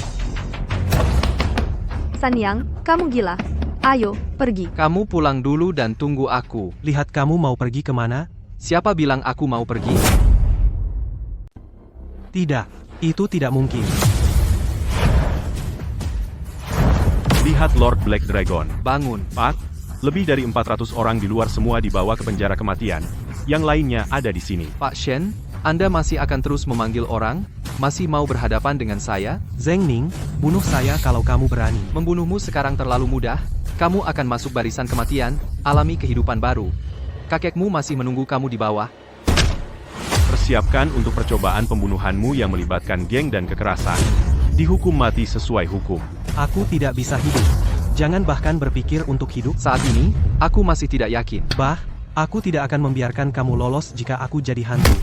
Sanyang, kamu gila. Ayo, pergi. Kamu pulang dulu dan tunggu aku. Lihat kamu mau pergi kemana? Siapa bilang aku mau pergi? Tidak, itu tidak mungkin. Lihat Lord Black Dragon. Bangun. Pak, lebih dari 400 orang di luar semua dibawa ke penjara kematian. Yang lainnya ada di sini. Pak Shen, Anda masih akan terus memanggil orang? Masih mau berhadapan dengan saya? Zheng Ning, bunuh saya kalau kamu berani. Membunuhmu sekarang terlalu mudah. Kamu akan masuk barisan kematian, alami kehidupan baru. Kakekmu masih menunggu kamu di bawah. Persiapkan untuk percobaan pembunuhanmu yang melibatkan geng dan kekerasan. Dihukum mati sesuai hukum. Aku tidak bisa hidup. Jangan bahkan berpikir untuk hidup. Saat ini, aku masih tidak yakin. Aku tidak akan membiarkan kamu lolos jika aku jadi hantu.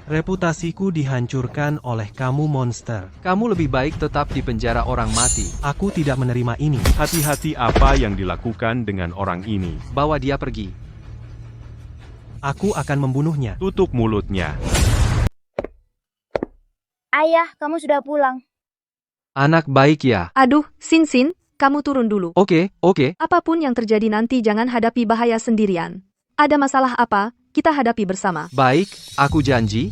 Reputasiku dihancurkan oleh kamu monster. Kamu lebih baik tetap di penjara orang mati. Aku tidak menerima ini. Hati-hati apa yang dilakukan dengan orang ini. Bawa dia pergi. Aku akan membunuhnya. Tutup mulutnya. Ayah, kamu sudah pulang. Anak baik ya. Aduh, Xin Xin, kamu turun dulu. Oke. Apapun yang terjadi nanti jangan hadapi bahaya sendirian. Ada masalah apa, kita hadapi bersama. Baik, aku janji.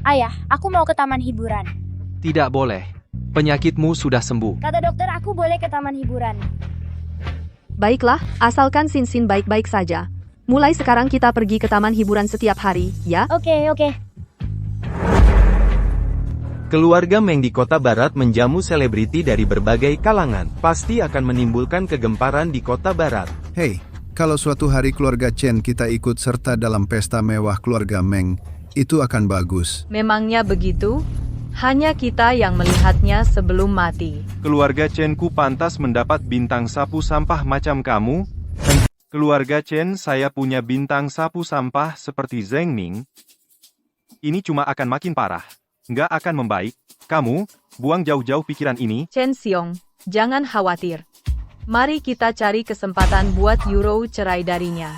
Ayah, aku mau ke taman hiburan. Tidak boleh. Penyakitmu sudah sembuh. Kata dokter aku boleh ke taman hiburan. Baiklah, asalkan Xin Xin baik-baik saja. Mulai sekarang kita pergi ke taman hiburan setiap hari, ya? Oke. Keluarga Meng di kota barat menjamu selebriti dari berbagai kalangan. Pasti akan menimbulkan kegemparan di kota barat. Hei, kalau suatu hari keluarga Chen kita ikut serta dalam pesta mewah keluarga Meng, itu akan bagus. Memangnya begitu? Hanya kita yang melihatnya sebelum mati. Keluarga Chen-ku pantas mendapat bintang sapu sampah macam kamu? Keluarga Chen, saya punya bintang sapu sampah seperti Zheng Ning. Ini cuma akan makin parah. Nggak akan membaik. Kamu, buang jauh-jauh pikiran ini. Chen Xiong, jangan khawatir. Mari kita cari kesempatan buat Euro cerai darinya.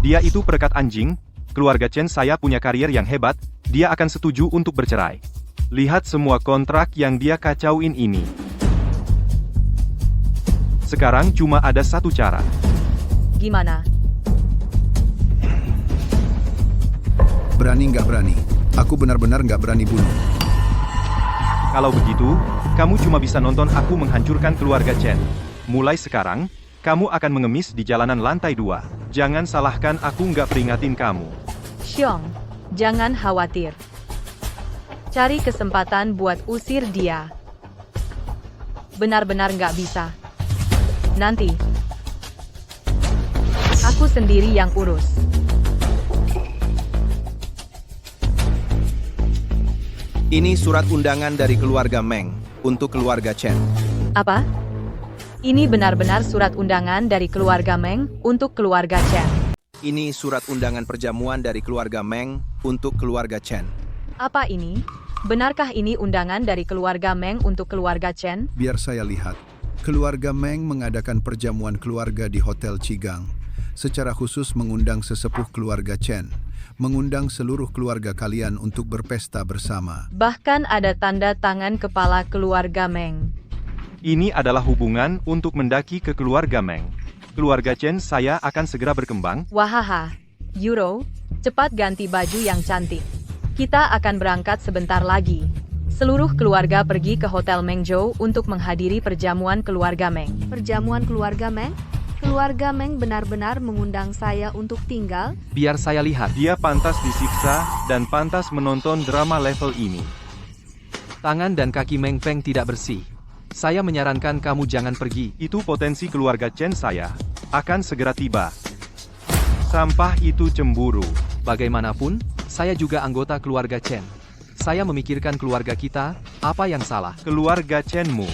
Dia itu perekat anjing. Keluarga Chen saya punya karier yang hebat. Dia akan setuju untuk bercerai. Lihat semua kontrak yang dia kacauin ini. Sekarang cuma ada satu cara. Gimana? Berani nggak berani? Aku benar-benar nggak berani bunuh. Kalau begitu, kamu cuma bisa nonton aku menghancurkan keluarga Chen. Mulai sekarang, kamu akan mengemis di jalanan lantai 2. Jangan salahkan aku nggak peringatin kamu. Xiong, jangan khawatir. Cari kesempatan buat usir dia. Benar-benar nggak bisa. Nanti, aku sendiri yang urus. Ini surat undangan dari keluarga Meng untuk keluarga Chen. Apa? Ini benar-benar surat undangan dari keluarga Meng untuk keluarga Chen. Ini surat undangan perjamuan dari keluarga Meng untuk keluarga Chen. Apa ini? Benarkah ini undangan dari keluarga Meng untuk keluarga Chen? Biar saya lihat. Keluarga Meng mengadakan perjamuan keluarga di Hotel Cigang. Secara khusus mengundang sesepuh keluarga Chen. Mengundang seluruh keluarga kalian untuk berpesta bersama. Bahkan ada tanda tangan kepala keluarga Meng. Ini adalah hubungan untuk mendaki ke keluarga Meng. Keluarga Chen saya akan segera berkembang. Wahaha. Euro, cepat ganti baju yang cantik. Kita akan berangkat sebentar lagi. Seluruh keluarga pergi ke Hotel Mengzhou untuk menghadiri perjamuan keluarga Meng. Perjamuan keluarga Meng? Keluarga Meng benar-benar mengundang saya untuk tinggal? Biar saya lihat. Dia pantas disiksa dan pantas menonton drama level ini. Tangan dan kaki Meng Feng tidak bersih. Saya menyarankan kamu jangan pergi. Itu potensi keluarga Chen saya akan segera tiba. Sampah itu cemburu. Bagaimanapun, saya juga anggota keluarga Chen. Saya memikirkan keluarga kita, apa yang salah? Keluarga Chen-mu.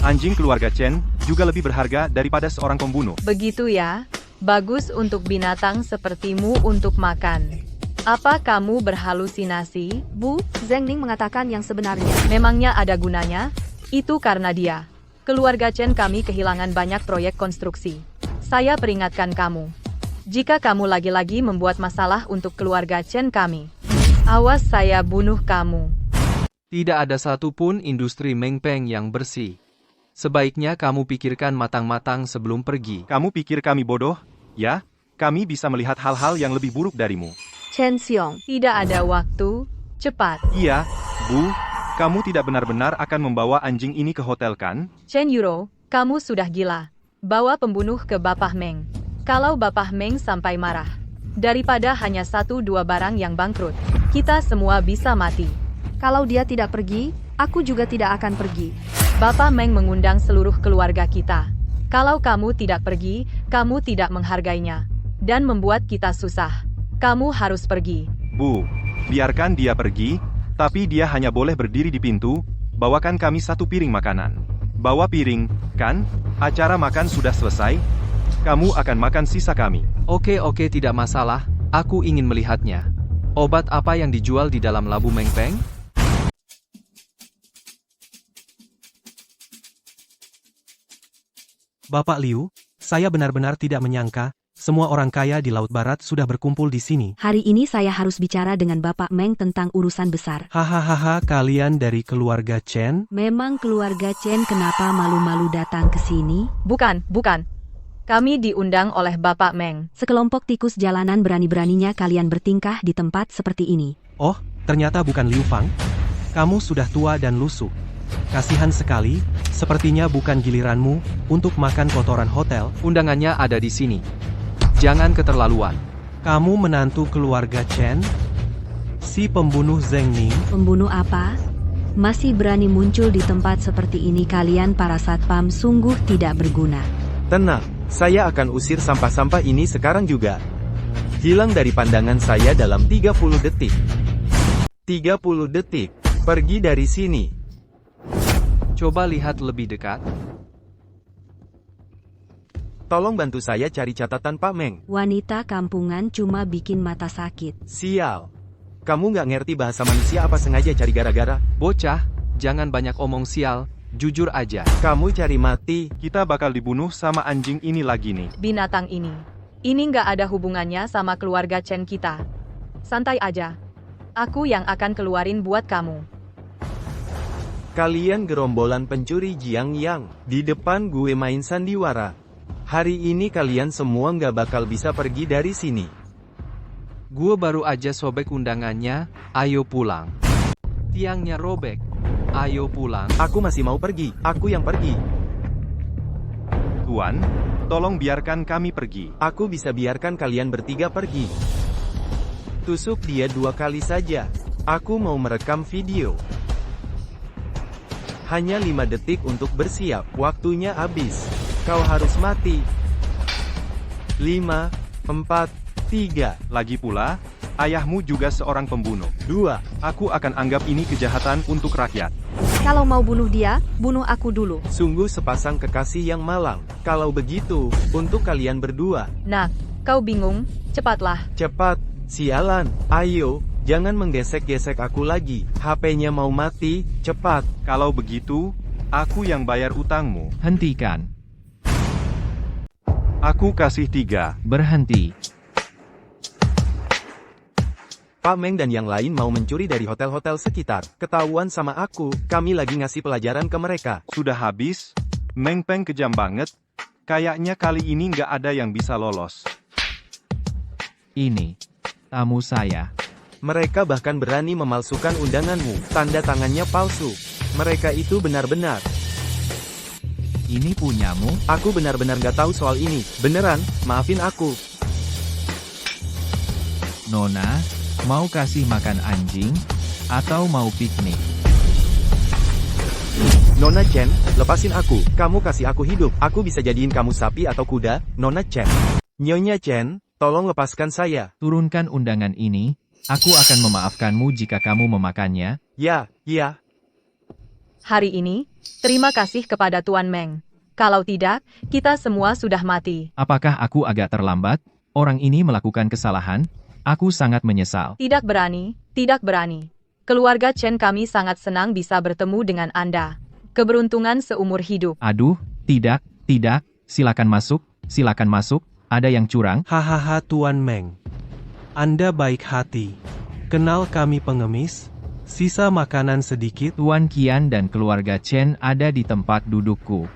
Anjing keluarga Chen juga lebih berharga daripada seorang pembunuh. Begitu ya? Bagus untuk binatang sepertimu untuk makan. Apa kamu berhalusinasi? Bu, Zheng Ning mengatakan yang sebenarnya. Memangnya ada gunanya? Itu karena dia. Keluarga Chen kami kehilangan banyak proyek konstruksi. Saya peringatkan kamu. Jika kamu lagi-lagi membuat masalah untuk keluarga Chen kami, awas saya bunuh kamu. Tidak ada satupun industri Meng Peng yang bersih. Sebaiknya kamu pikirkan matang-matang sebelum pergi. Kamu pikir kami bodoh? Ya, kami bisa melihat hal-hal yang lebih buruk darimu. Chen Xiong. Tidak ada waktu, cepat. Iya, Bu, Kamu tidak benar-benar akan membawa anjing ini ke hotel kan? Chen Yuro, kamu sudah gila. Bawa pembunuh ke Bapak Meng. Kalau Bapak Meng sampai marah. Daripada hanya 1-2 barang yang bangkrut, kita semua bisa mati. Kalau dia tidak pergi, aku juga tidak akan pergi. Bapak Meng mengundang seluruh keluarga kita. Kalau kamu tidak pergi, kamu tidak menghargainya. Dan membuat kita susah. Kamu harus pergi. Bu, biarkan dia pergi, tapi dia hanya boleh berdiri di pintu. Bawakan kami 1 piring makanan. Bawa piring, kan? Acara makan sudah selesai. Kamu akan makan sisa kami. Oke, tidak masalah. Aku ingin melihatnya. Obat apa yang dijual di dalam labu Meng Peng? Bapak Liu, saya benar-benar tidak menyangka, semua orang kaya di Laut Barat sudah berkumpul di sini. Hari ini saya harus bicara dengan Bapak Meng tentang urusan besar. Hahaha, kalian dari keluarga Chen? Memang keluarga Chen kenapa malu-malu datang ke sini? Bukan. Kami diundang oleh Bapak Meng. Sekelompok tikus jalanan berani-beraninya kalian bertingkah di tempat seperti ini. Oh, ternyata bukan Liu Fang. Kamu sudah tua dan lusuh. Kasihan sekali, sepertinya bukan giliranmu untuk makan kotoran hotel. Undangannya ada di sini. Jangan keterlaluan. Kamu menantu keluarga Chen? Si pembunuh Zheng Ning? Pembunuh apa? Masih berani muncul di tempat seperti ini kalian para satpam sungguh tidak berguna. Tenang, saya akan usir sampah-sampah ini sekarang juga. Hilang dari pandangan saya dalam 30 detik. 30 detik. Pergi dari sini. Coba lihat lebih dekat. Tolong bantu saya cari catatan Pak Meng. Wanita kampungan cuma bikin mata sakit. Sial. Kamu nggak ngerti bahasa manusia apa sengaja cari gara-gara? Bocah, jangan banyak omong sial. Jujur aja. Kamu cari mati. Kita bakal dibunuh sama anjing ini lagi nih. Binatang ini. Ini nggak ada hubungannya sama keluarga Chen kita. Santai aja. Aku yang akan keluarin buat kamu. Kalian gerombolan pencuri Jiang Yang. Di depan gue main sandiwara. Hari ini kalian semua nggak bakal bisa pergi dari sini. Gue baru aja sobek undangannya, ayo pulang. Tiangnya robek, ayo pulang. Aku masih mau pergi, aku yang pergi. Tuan, tolong biarkan kami pergi. Aku bisa biarkan kalian bertiga pergi. Tusuk dia 2 kali saja. Aku mau merekam video. Hanya 5 detik untuk bersiap, waktunya habis. Kau harus mati. 5, 4, 3. Lagi pula, ayahmu juga seorang pembunuh. 2. Aku akan anggap ini kejahatan untuk rakyat. Kalau mau bunuh dia, bunuh aku dulu. Sungguh sepasang kekasih yang malang. Kalau begitu, untuk kalian berdua. Nah, kau bingung? Cepatlah. Cepat, sialan. Ayo, jangan menggesek-gesek aku lagi. HP-nya mau mati, cepat. Kalau begitu, aku yang bayar utangmu. Hentikan. Aku kasih 3. Berhenti. Pak Meng dan yang lain mau mencuri dari hotel-hotel sekitar. Ketahuan sama aku, kami lagi ngasih pelajaran ke mereka. Sudah habis? Meng Peng kejam banget. Kayaknya kali ini nggak ada yang bisa lolos. Ini tamu saya. Mereka bahkan berani memalsukan undanganmu. Tanda tangannya palsu. Mereka itu benar-benar. Ini punyamu? Aku benar-benar gak tahu soal ini. Beneran, maafin aku. Nona, mau kasih makan anjing? Atau mau piknik? Nona Chen, lepasin aku. Kamu kasih aku hidup. Aku bisa jadiin kamu sapi atau kuda, Nona Chen. Nyonya Chen, tolong lepaskan saya. Turunkan undangan ini. Aku akan memaafkanmu jika kamu memakannya. Ya. Hari ini, terima kasih kepada Tuan Meng. Kalau tidak, kita semua sudah mati. Apakah aku agak terlambat? Orang ini melakukan kesalahan. Aku sangat menyesal. Tidak berani. Keluarga Chen kami sangat senang bisa bertemu dengan Anda. Keberuntungan seumur hidup. Aduh, tidak. Silakan masuk. Ada yang curang? Hahaha Tuan Meng. Anda baik hati. Kenal kami pengemis? Sisa makanan sedikit. Tuan Qian dan keluarga Chen ada di tempat dudukku.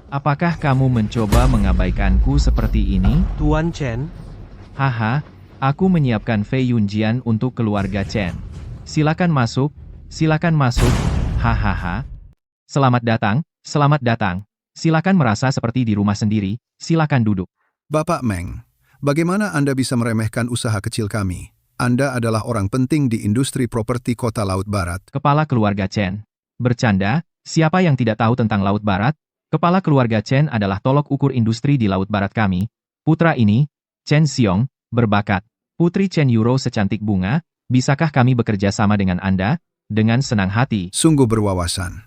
Apakah kamu mencoba mengabaikanku seperti ini? Tuan Chen? Haha, aku menyiapkan Fei Yunjian untuk keluarga Chen. Silakan masuk. Hahaha. Selamat datang, selamat datang. Silakan merasa seperti di rumah sendiri, silakan duduk. Bapak Meng, bagaimana Anda bisa meremehkan usaha kecil kami? Anda adalah orang penting di industri properti Kota Laut Barat. Kepala keluarga Chen. Bercanda, siapa yang tidak tahu tentang Laut Barat? Kepala keluarga Chen adalah tolok ukur industri di Laut Barat kami. Putra ini, Chen Xiong, berbakat. Putri Chen Yuro secantik bunga, bisakah kami bekerja sama dengan Anda? Dengan senang hati. Sungguh berwawasan.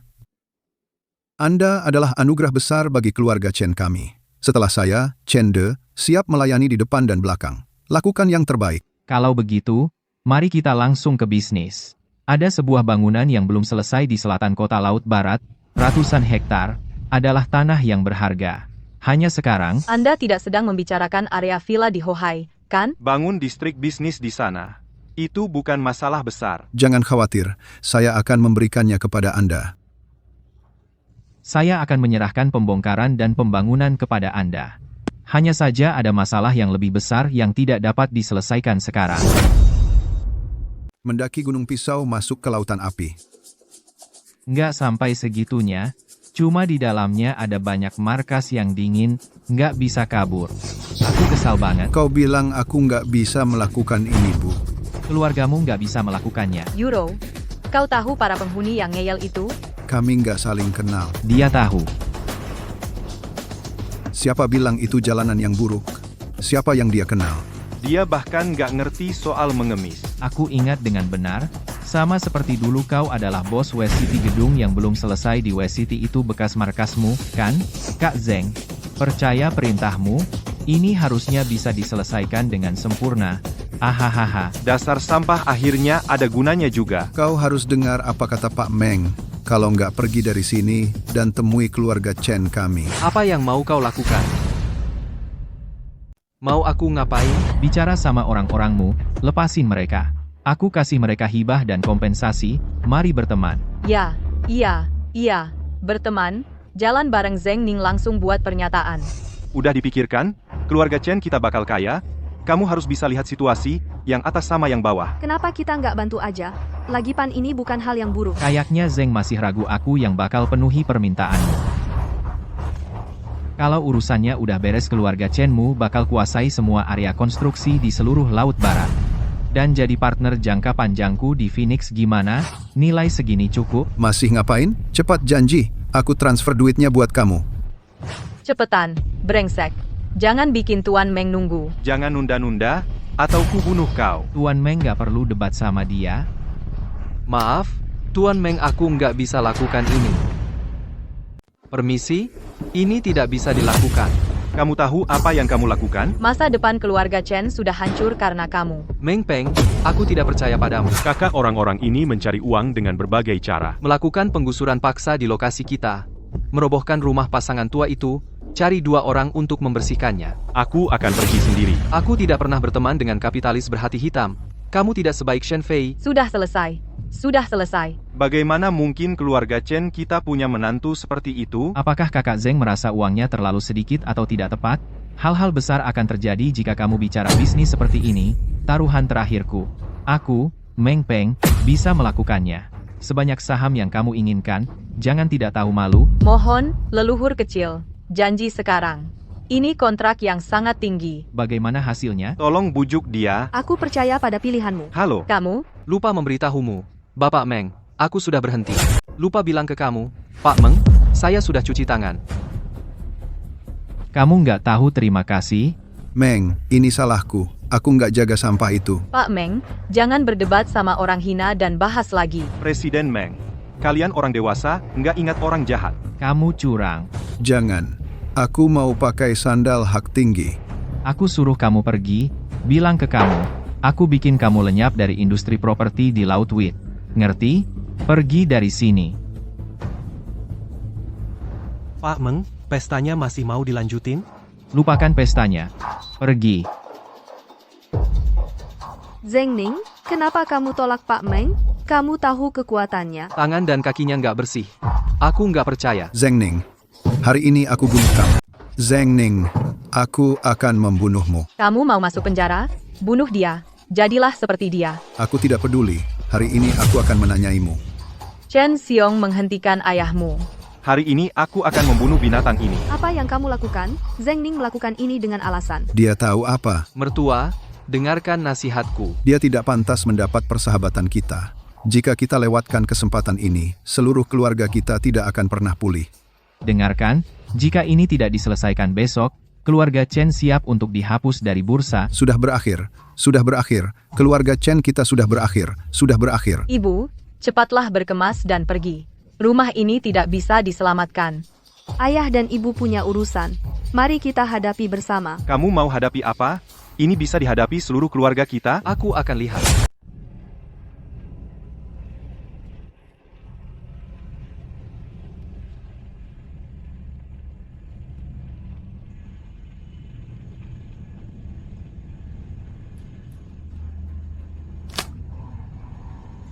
Anda adalah anugerah besar bagi keluarga Chen kami. Setelah saya, Chen De, siap melayani di depan dan belakang. Lakukan yang terbaik. Kalau begitu, mari kita langsung ke bisnis. Ada sebuah bangunan yang belum selesai di selatan kota Laut Barat, ratusan hektar, adalah tanah yang berharga. Hanya sekarang, Anda tidak sedang membicarakan area villa di Hohai, kan? Bangun distrik bisnis di sana. Itu bukan masalah besar. Jangan khawatir, saya akan memberikannya kepada Anda. saya akan menyerahkan pembongkaran dan pembangunan kepada Anda. Hanya saja ada masalah yang lebih besar yang tidak dapat diselesaikan sekarang. Mendaki Gunung Pisau masuk ke lautan api. Nggak sampai segitunya, cuma di dalamnya ada banyak markas yang dingin, nggak bisa kabur. Aku kesal banget. Kau bilang aku nggak bisa melakukan ini, Bu. Keluargamu nggak bisa melakukannya. Euro, kau tahu para penghuni yang ngeyel itu? Kami nggak saling kenal. Dia tahu. Siapa bilang itu jalanan yang buruk? Siapa yang dia kenal? Dia bahkan nggak ngerti soal mengemis. Aku ingat dengan benar, sama seperti dulu kau adalah bos West City. Gedung yang belum selesai di West City itu bekas markasmu, kan, Kak Zeng? Percaya perintahmu, ini harusnya bisa diselesaikan dengan sempurna. Ahahaha. Dasar sampah akhirnya ada gunanya juga. Kau harus dengar apa kata Pak Meng. Kalau nggak pergi dari sini dan temui keluarga Chen kami. Apa yang mau kau lakukan? Mau aku ngapain? Bicara sama orang-orangmu, lepasin mereka. Aku kasih mereka hibah dan kompensasi, mari berteman. Ya, iya, berteman, jalan bareng Zeng Ning langsung buat pernyataan. Udah dipikirkan? Keluarga Chen kita bakal kaya? Kamu harus bisa lihat situasi, yang atas sama yang bawah. Kenapa kita nggak bantu aja? Lagipan ini bukan hal yang buruk. Kayaknya Zeng masih ragu aku yang bakal penuhi permintaanmu. Kalau urusannya udah beres, keluarga Chenmu bakal kuasai semua area konstruksi di seluruh Laut Barat. Dan jadi partner jangka panjangku di Phoenix. Gimana? Nilai segini cukup? Masih ngapain? Cepat janji, aku transfer duitnya buat kamu. Cepetan, brengsek. Jangan bikin Tuan Meng nunggu. Jangan nunda-nunda, atau ku bunuh kau. Tuan Meng gak perlu debat sama dia. Maaf, Tuan Meng, aku nggak bisa lakukan ini. Permisi, ini tidak bisa dilakukan. Kamu tahu apa yang kamu lakukan? Masa depan keluarga Chen sudah hancur karena kamu. Meng Peng, aku tidak percaya padamu. Kakak orang-orang ini mencari uang dengan berbagai cara. Melakukan penggusuran paksa di lokasi kita. Merobohkan rumah pasangan tua itu. Cari 2 orang untuk membersihkannya. Aku akan pergi sendiri. Aku tidak pernah berteman dengan kapitalis berhati hitam. Kamu tidak sebaik Shen Fei. Sudah selesai. Bagaimana mungkin keluarga Chen kita punya menantu seperti itu? Apakah kakak Zeng merasa uangnya terlalu sedikit atau tidak tepat? Hal-hal besar akan terjadi jika kamu bicara bisnis seperti ini. Taruhan terakhirku. Aku, Meng Peng, bisa melakukannya. Sebanyak saham yang kamu inginkan, jangan tidak tahu malu. Mohon, leluhur kecil. Janji sekarang. Ini kontrak yang sangat tinggi. Bagaimana hasilnya? Tolong bujuk dia. Aku percaya pada pilihanmu. Halo. Kamu? Lupa memberitahumu. Bapak Meng, aku sudah berhenti. Lupa bilang ke kamu. Pak Meng, saya sudah cuci tangan. Kamu nggak tahu terima kasih? Meng, ini salahku. Aku nggak jaga sampah itu. Pak Meng, jangan berdebat sama orang hina dan bahas lagi. Presiden Meng, kalian orang dewasa, nggak ingat orang jahat. Kamu curang. Jangan. Aku mau pakai sandal hak tinggi. Aku suruh kamu pergi, bilang ke kamu. Aku bikin kamu lenyap dari industri properti di Laut Wit. Ngerti? Pergi dari sini. Pak Meng, pestanya masih mau dilanjutin? Lupakan pestanya. Pergi. Zeng Ning, kenapa kamu tolak Pak Meng? Kamu tahu kekuatannya. Tangan dan kakinya nggak bersih. Aku nggak percaya. Zeng Ning, hari ini aku bunuh kamu. Zeng Ning, aku akan membunuhmu. Kamu mau masuk penjara? Bunuh dia. Jadilah seperti dia. Aku tidak peduli. Hari ini aku akan menanyaimu. Chen Xiong menghentikan ayahmu. Hari ini aku akan membunuh binatang ini. Apa yang kamu lakukan? Zheng Ning melakukan ini dengan alasan. Dia tahu apa? Mertua, dengarkan nasihatku. Dia tidak pantas mendapat persahabatan kita. Jika kita lewatkan kesempatan ini, seluruh keluarga kita tidak akan pernah pulih. Dengarkan, jika ini tidak diselesaikan besok, keluarga Chen siap untuk dihapus dari bursa. Sudah berakhir. Sudah berakhir. Keluarga Chen kita sudah berakhir. Sudah berakhir. Ibu, cepatlah berkemas dan pergi. Rumah ini tidak bisa diselamatkan. Ayah dan ibu punya urusan. Mari kita hadapi bersama. Kamu mau hadapi apa? Ini bisa dihadapi seluruh keluarga kita? Aku akan lihat.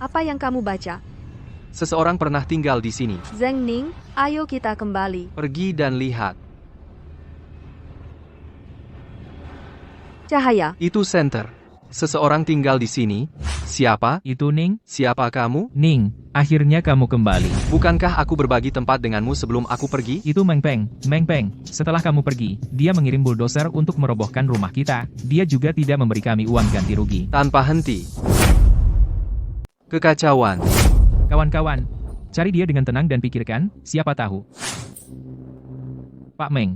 Apa yang kamu baca? Seseorang pernah tinggal di sini. Zheng Ning, ayo kita kembali. Pergi dan lihat. Cahaya. Itu center. Seseorang tinggal di sini. Siapa? Itu Ning? Siapa kamu? Ning, akhirnya kamu kembali. Bukankah aku berbagi tempat denganmu sebelum aku pergi? Itu Meng Peng. Meng Peng, setelah kamu pergi, dia mengirim bulldozer untuk merobohkan rumah kita. Dia juga tidak memberi kami uang ganti rugi. Tanpa henti. Kekacauan. Kawan-kawan, cari dia dengan tenang dan pikirkan, siapa tahu. Pak Meng,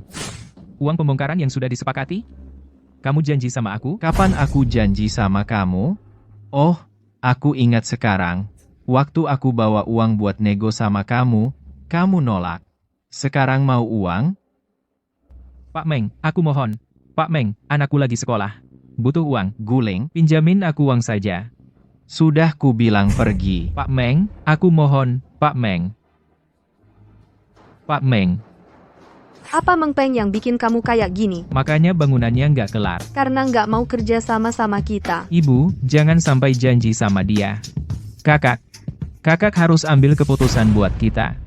uang pembongkaran yang sudah disepakati? Kamu janji sama aku? Kapan aku janji sama kamu? Oh, aku ingat sekarang. Waktu aku bawa uang buat nego sama kamu, kamu nolak. Sekarang mau uang? Pak Meng, aku mohon. Pak Meng, anakku lagi sekolah. Butuh uang. Guling, pinjamin aku uang saja. Sudah ku bilang pergi. Pak Meng, aku mohon, Pak Meng. Pak Meng. Apa Meng Peng yang bikin kamu kayak gini? Makanya bangunannya nggak kelar. Karena nggak mau kerja sama-sama kita. Ibu, jangan sampai janji sama dia. Kakak harus ambil keputusan buat kita.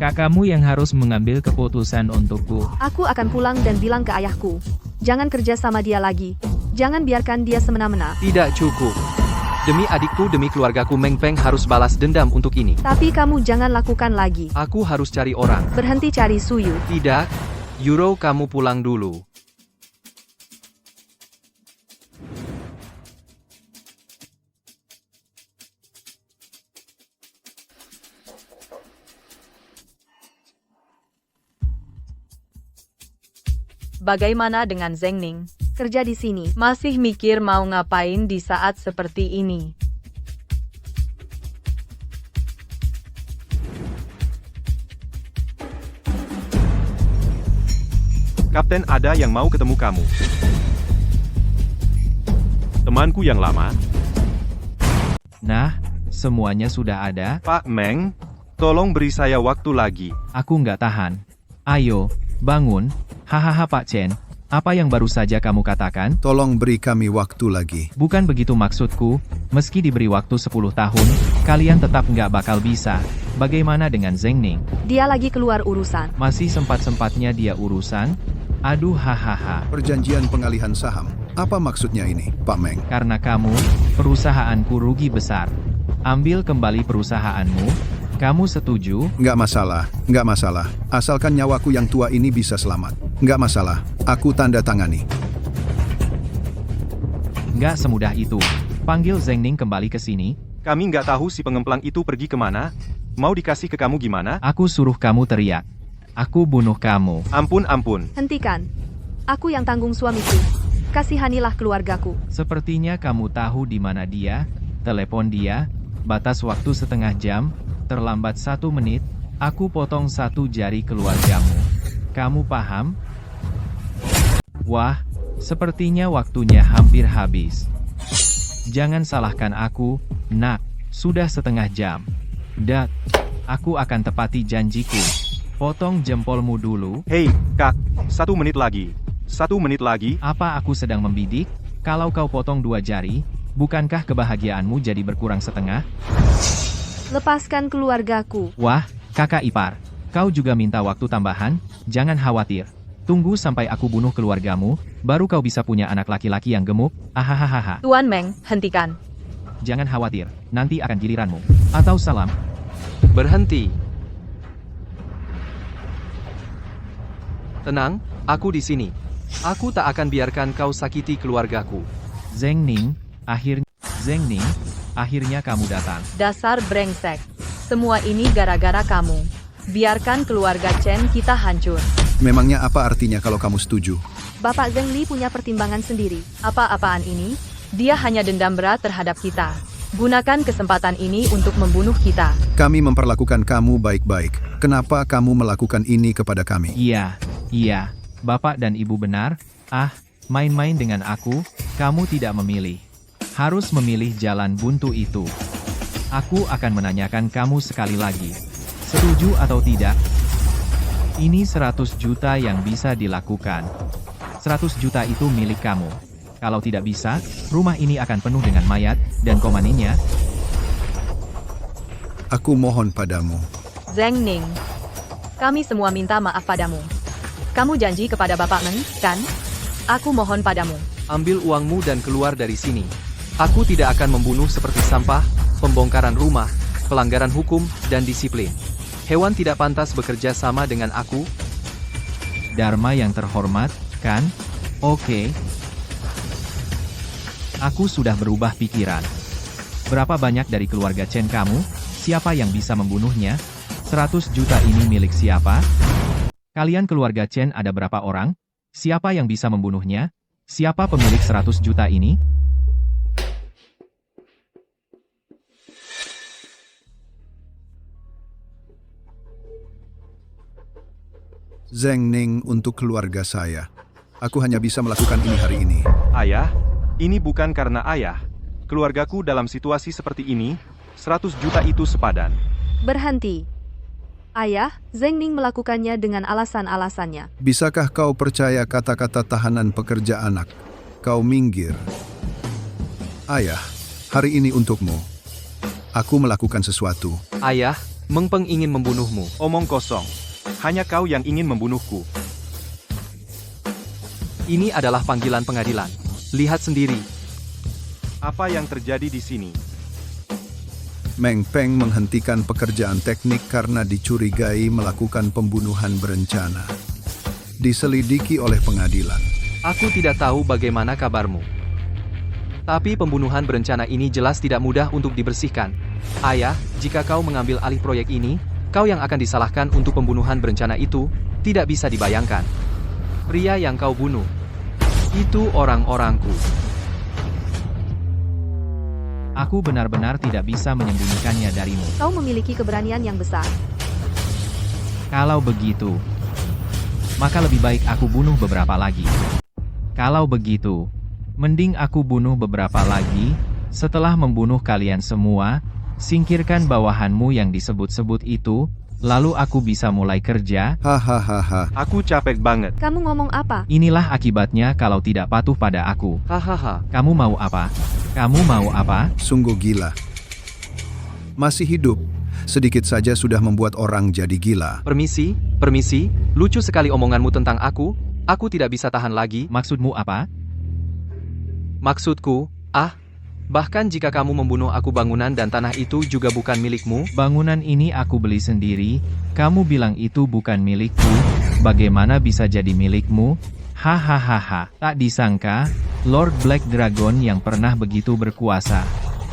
Kakakmu yang harus mengambil keputusan untukku. Aku akan pulang dan bilang ke ayahku. Jangan kerja sama dia lagi. Jangan biarkan dia semena-mena. Tidak cukup. Demi adikku, demi keluargaku, Meng Peng harus balas dendam untuk ini. Tapi kamu jangan lakukan lagi. Aku harus cari orang. Berhenti cari Suyu. Tidak. Euro, kamu pulang dulu. Bagaimana dengan Zheng Ning? Kerja di sini. Masih mikir mau ngapain di saat seperti ini? Kapten, ada yang mau ketemu kamu. Temanku yang lama. Nah, semuanya sudah ada. Pak Meng, tolong beri saya waktu lagi. Aku nggak tahan. Ayo, bangun. Hahaha Pak Chen. Apa yang baru saja kamu katakan? Tolong beri kami waktu lagi. Bukan begitu maksudku, meski diberi waktu 10 tahun, kalian tetap nggak bakal bisa. Bagaimana dengan Zheng Ning? Dia lagi keluar urusan. Masih sempat-sempatnya dia urusan? Aduh hahaha. Perjanjian pengalihan saham. Apa maksudnya ini, Pak Meng? Karena kamu, perusahaanku rugi besar. Ambil kembali perusahaanmu. Kamu setuju? Nggak masalah. Asalkan nyawaku yang tua ini bisa selamat. Nggak masalah, aku tanda tangani. Nggak semudah itu. Panggil Zheng Ning kembali ke sini. Kami nggak tahu si pengemplang itu pergi kemana. Mau dikasih ke kamu gimana? Aku suruh kamu teriak. Aku bunuh kamu. Ampun. Hentikan. Aku yang tanggung suamiku. Kasihanilah keluargaku. Sepertinya kamu tahu di mana dia. Telepon dia. Batas waktu setengah jam. Terlambat 1 menit, aku potong 1 jari keluargamu. Kamu paham? Wah, sepertinya waktunya hampir habis. Jangan salahkan aku, nak. Sudah setengah jam. Dak, aku akan tepati janjiku. Potong jempolmu dulu. Hei, Kak, 1 menit lagi. 1 menit lagi. Apa aku sedang membidik? Kalau kau potong 2 jari, bukankah kebahagiaanmu jadi berkurang setengah? Lepaskan keluargaku. Wah, kakak ipar. Kau juga minta waktu tambahan? Jangan khawatir. Tunggu sampai aku bunuh keluargamu, baru kau bisa punya anak laki-laki yang gemuk. Ahahaha. Tuan Meng, hentikan. Jangan khawatir, nanti akan giliranmu. Atau salam. Berhenti. Tenang, aku di sini. Aku tak akan biarkan kau sakiti keluargaku. Zheng Ning, akhirnya kamu datang. Dasar brengsek. Semua ini gara-gara kamu. Biarkan keluarga Chen kita hancur. Memangnya apa artinya kalau kamu setuju? Bapak Zheng Li punya pertimbangan sendiri. Apa-apaan ini? Dia hanya dendam berat terhadap kita. Gunakan kesempatan ini untuk membunuh kita. Kami memperlakukan kamu baik-baik. Kenapa kamu melakukan ini kepada kami? Iya, Bapak dan Ibu benar. Main-main dengan aku, kamu tidak memilih. Harus memilih jalan buntu itu. Aku akan menanyakan kamu sekali lagi. Setuju atau tidak? Ini 100 juta yang bisa dilakukan. 100 juta itu milik kamu. Kalau tidak bisa, rumah ini akan penuh dengan mayat, dan komaninya. Aku mohon padamu. Zheng Ning, kami semua minta maaf padamu. Kamu janji kepada Bapak Meng, kan? Aku mohon padamu. Ambil uangmu dan keluar dari sini. Aku tidak akan membunuh seperti sampah, pembongkaran rumah, pelanggaran hukum, dan disiplin. Hewan tidak pantas bekerja sama dengan aku. Dharma yang terhormat, kan? Oke. Aku sudah berubah pikiran. Berapa banyak dari keluarga Chen kamu? Siapa yang bisa membunuhnya? 100 juta ini milik siapa? Kalian keluarga Chen ada berapa orang? Siapa yang bisa membunuhnya? Siapa pemilik 100 juta ini? Zheng Ning untuk keluarga saya. Aku hanya bisa melakukan ini hari ini. Ayah, ini bukan karena ayah. Keluargaku dalam situasi seperti ini, 100 juta itu sepadan. Berhenti. Ayah, Zheng Ning melakukannya dengan alasan-alasannya. Bisakah kau percaya kata-kata tahanan pekerja anak? Kau minggir. Ayah, hari ini untukmu. Aku melakukan sesuatu. Ayah, Meng Peng ingin membunuhmu. Omong kosong. Hanya kau yang ingin membunuhku. Ini adalah panggilan pengadilan. Lihat sendiri. Apa yang terjadi di sini? Meng Peng menghentikan pekerjaan teknik karena dicurigai melakukan pembunuhan berencana. Diselidiki oleh pengadilan. Aku tidak tahu bagaimana kabarmu. Tapi pembunuhan berencana ini jelas tidak mudah untuk dibersihkan. Ayah, jika kau mengambil alih proyek ini, kau yang akan disalahkan untuk pembunuhan berencana itu, tidak bisa dibayangkan. Pria yang kau bunuh, itu orang-orangku. Aku benar-benar tidak bisa menyembunyikannya darimu. Kau memiliki keberanian yang besar. Kalau begitu, maka lebih baik aku bunuh beberapa lagi. Kalau begitu, mending aku bunuh beberapa lagi. Setelah membunuh kalian semua, singkirkan bawahanmu yang disebut-sebut itu, lalu aku bisa mulai kerja. Hahaha. Aku capek banget. Kamu ngomong apa? Inilah akibatnya kalau tidak patuh pada aku. Hahaha. Kamu mau apa? Kamu mau apa? Sungguh gila. Masih hidup. Sedikit saja sudah membuat orang jadi gila. Permisi, lucu sekali omonganmu tentang aku. Aku tidak bisa tahan lagi. Maksudmu apa? Maksudku, bahkan jika kamu membunuh aku, bangunan dan tanah itu juga bukan milikmu. Bangunan ini aku beli sendiri. Kamu bilang itu bukan milikku. Bagaimana bisa jadi milikmu? Hahaha. Tak disangka, Lord Black Dragon yang pernah begitu berkuasa.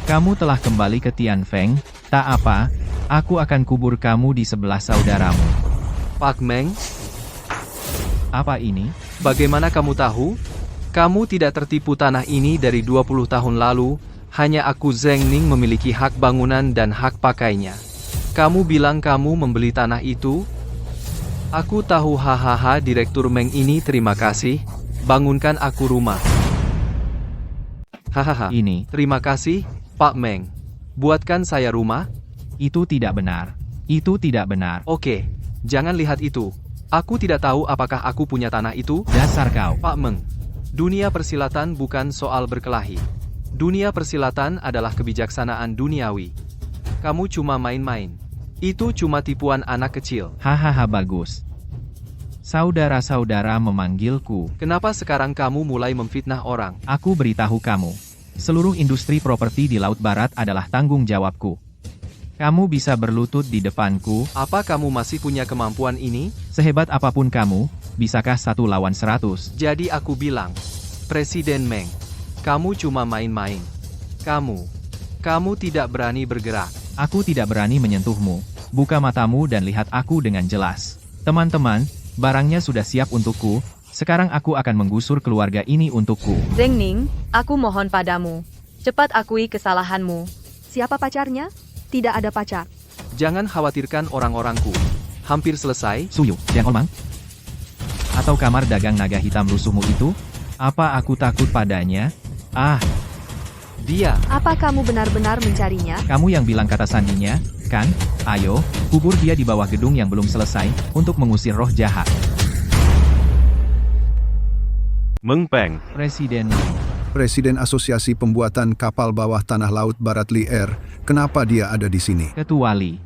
Kamu telah kembali ke Tianfeng. Tak apa, aku akan kubur kamu di sebelah saudaramu. Pak Meng? Apa ini? Bagaimana kamu tahu? Kamu tidak tertipu. Tanah ini dari 20 tahun lalu, hanya aku Zheng Ning memiliki hak bangunan dan hak pakainya. Kamu bilang kamu membeli tanah itu? Aku tahu. Hahaha. Direktur Meng ini terima kasih, bangunkan aku rumah. Hahaha. Ini. Terima kasih, Pak Meng. Buatkan saya rumah? Itu tidak benar. Itu tidak benar. Oke, jangan lihat itu. Aku tidak tahu apakah aku punya tanah itu. Dasar kau. Pak Meng. Dunia persilatan bukan soal berkelahi. Dunia persilatan adalah kebijaksanaan duniawi. Kamu cuma main-main. Itu cuma tipuan anak kecil. Hahaha, bagus. Saudara-saudara memanggilku. Kenapa sekarang kamu mulai memfitnah orang? Aku beritahu kamu. Seluruh industri properti di Laut Barat adalah tanggung jawabku. Kamu bisa berlutut di depanku. Apa kamu masih punya kemampuan ini? Sehebat apapun kamu, bisakah 1 lawan 100? Jadi aku bilang, Presiden Meng, kamu cuma main-main. Kamu tidak berani bergerak. Aku tidak berani menyentuhmu. Buka matamu dan lihat aku dengan jelas. Teman-teman, barangnya sudah siap untukku. Sekarang aku akan menggusur keluarga ini untukku. Zheng Ning, aku mohon padamu. Cepat akui kesalahanmu. Siapa pacarnya? Tidak ada pacar. Jangan khawatirkan orang-orangku. Hampir selesai. Suyu, Jiang Olmang? Atau kamar dagang naga hitam lusuhmu itu? Apa aku takut padanya? Ah, dia. Apa kamu benar-benar mencarinya? Kamu yang bilang kata sandinya, kan? Ayo, kubur dia di bawah gedung yang belum selesai, untuk mengusir roh jahat. Meng Peng. Presiden Presiden Asosiasi Pembuatan Kapal Bawah Tanah Laut Barat Li Er, kenapa dia ada di sini? Ketua Li.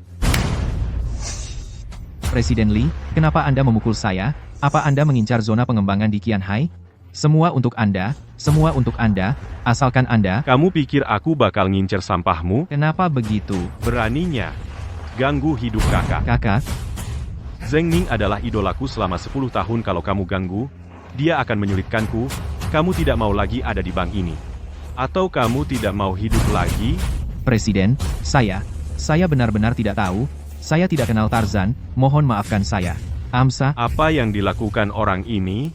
Presiden Li, kenapa Anda memukul saya? Apa Anda mengincar zona pengembangan di Qianhai? Semua untuk Anda, asalkan Anda... Kamu pikir aku bakal ngincer sampahmu? Kenapa begitu? Beraninya ganggu hidup kakak. Kakak? Zheng Ning adalah idolaku selama 10 tahun. Kalau kamu ganggu, dia akan menyulitkanku. Kamu tidak mau lagi ada di bank ini. Atau kamu tidak mau hidup lagi? Presiden, saya benar-benar tidak tahu. Saya tidak kenal Tarzan, mohon maafkan saya. Amsa. Apa yang dilakukan orang ini?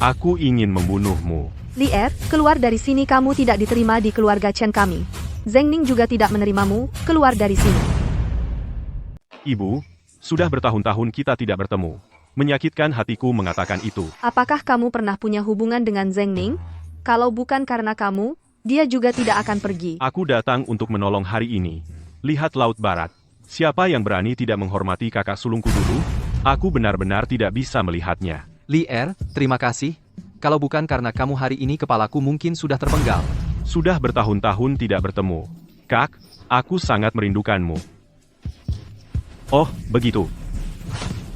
Aku ingin membunuhmu. Li Er, keluar dari sini, kamu tidak diterima di keluarga Chen kami. Zheng Ning juga tidak menerimamu, keluar dari sini. Ibu, sudah bertahun-tahun kita tidak bertemu. Menyakitkan hatiku mengatakan itu. Apakah kamu pernah punya hubungan dengan Zheng Ning? Kalau bukan karena kamu, dia juga tidak akan pergi. Aku datang untuk menolong hari ini. Lihat Laut Barat. Siapa yang berani tidak menghormati kakak sulungku dulu? Aku benar-benar tidak bisa melihatnya. Li Er, terima kasih. Kalau bukan karena kamu hari ini kepalaku mungkin sudah terpenggal. Sudah bertahun-tahun tidak bertemu. Kak, aku sangat merindukanmu. Oh, begitu.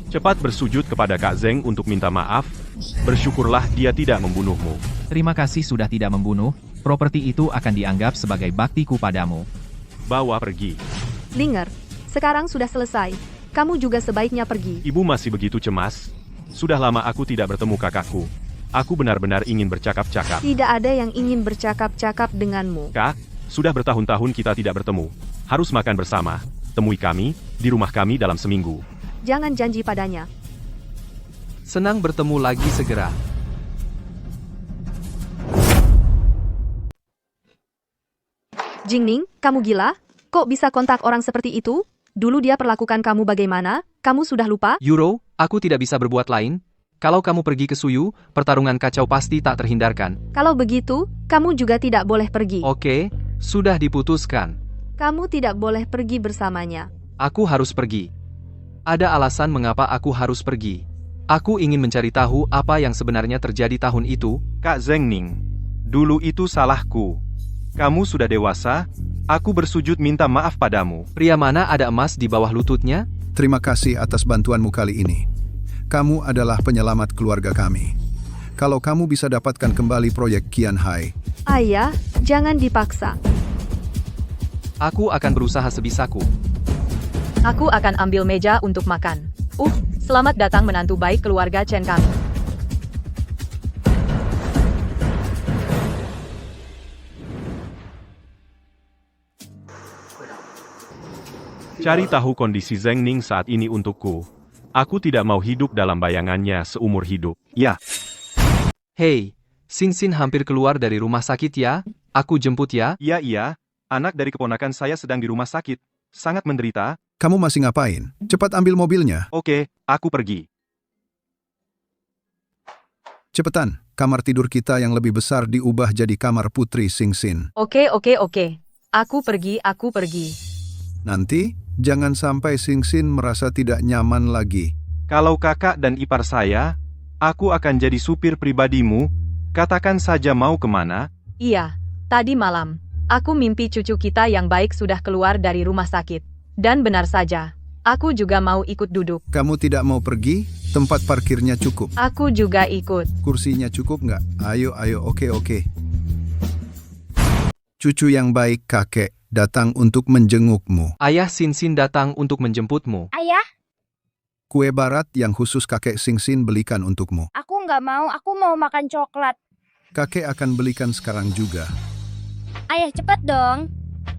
Cepat bersujud kepada Kak Zheng untuk minta maaf. Bersyukurlah dia tidak membunuhmu. Terima kasih sudah tidak membunuh. Properti itu akan dianggap sebagai baktiku padamu. Bawa pergi. Linger, sekarang sudah selesai. Kamu juga sebaiknya pergi. Ibu masih begitu cemas? Sudah lama aku tidak bertemu kakakku. Aku benar-benar ingin bercakap-cakap. Tidak ada yang ingin bercakap-cakap denganmu. Kak, sudah bertahun-tahun kita tidak bertemu. Harus makan bersama. Temui kami, di rumah kami dalam seminggu. Jangan janji padanya. Senang bertemu lagi segera. Jingning, kamu gila? Kok bisa kontak orang seperti itu? Dulu dia perlakukan kamu bagaimana? Kamu sudah lupa? Euro, aku tidak bisa berbuat lain. Kalau kamu pergi ke Suyu, pertarungan kacau pasti tak terhindarkan. Kalau begitu, kamu juga tidak boleh pergi. Oke, sudah diputuskan. Kamu tidak boleh pergi bersamanya. Aku harus pergi. Ada alasan mengapa aku harus pergi. Aku ingin mencari tahu apa yang sebenarnya terjadi tahun itu. Kak Zheng Ning, dulu itu salahku. Kamu sudah dewasa, aku bersujud minta maaf padamu. Pria mana ada emas di bawah lututnya? Terima kasih atas bantuanmu kali ini. Kamu adalah penyelamat keluarga kami. Kalau kamu bisa dapatkan kembali proyek Qianhai. Ayah, jangan dipaksa. Aku akan berusaha sebisaku. Aku akan ambil meja untuk makan. Selamat datang menantu baik keluarga Chen kami. Cari tahu kondisi Zheng Ning saat ini untukku. Aku tidak mau hidup dalam bayangannya seumur hidup. Ya. Hei, Xingxin hampir keluar dari rumah sakit ya? Aku jemput ya? Iya. Anak dari keponakan saya sedang di rumah sakit. Sangat menderita. Kamu masih ngapain? Cepat ambil mobilnya. Oke, aku pergi. Cepetan, kamar tidur kita yang lebih besar diubah jadi kamar Putri Xingxin. Oke. Aku pergi. Nanti, jangan sampai Xingxin merasa tidak nyaman lagi. Kalau kakak dan ipar saya, aku akan jadi supir pribadimu. Katakan saja mau kemana. Iya, tadi malam, aku mimpi cucu kita yang baik sudah keluar dari rumah sakit. Dan benar saja, aku juga mau ikut duduk. Kamu tidak mau pergi? Tempat parkirnya cukup. Aku juga ikut. Kursinya cukup nggak? Ayo, oke. Cucu yang baik kakek. datang untuk menjengukmu. Ayah Sinsin datang untuk menjemputmu. Ayah, Kue barat yang khusus kakek Singsin belikan untukmu. aku nggak mau. Aku mau makan coklat. Kakek akan belikan sekarang juga. Ayah, cepat dong.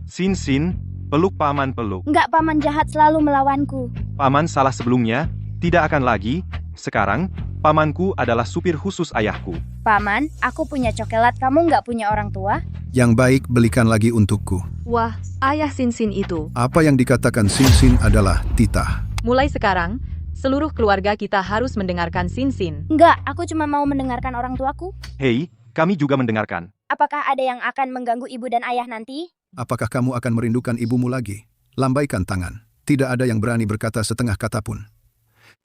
Sinsin, peluk paman peluk. Nggak, paman jahat selalu melawanku. Paman salah sebelumnya, tidak akan lagi. Sekarang, pamanku adalah supir khusus ayahku. Paman, aku punya coklat, kamu nggak punya orang tua? Yang baik belikan lagi untukku. Wah, ayah Sinsin itu. Apa yang dikatakan Singsin adalah titah. Mulai sekarang, seluruh keluarga kita harus mendengarkan Sinsin. Nggak, aku cuma mau mendengarkan orang tuaku. Hei, kami juga mendengarkan. Apakah ada yang akan mengganggu ibu dan ayah nanti? Apakah kamu akan merindukan ibumu lagi? Lambaikan tangan. Tidak ada yang berani berkata setengah kata pun.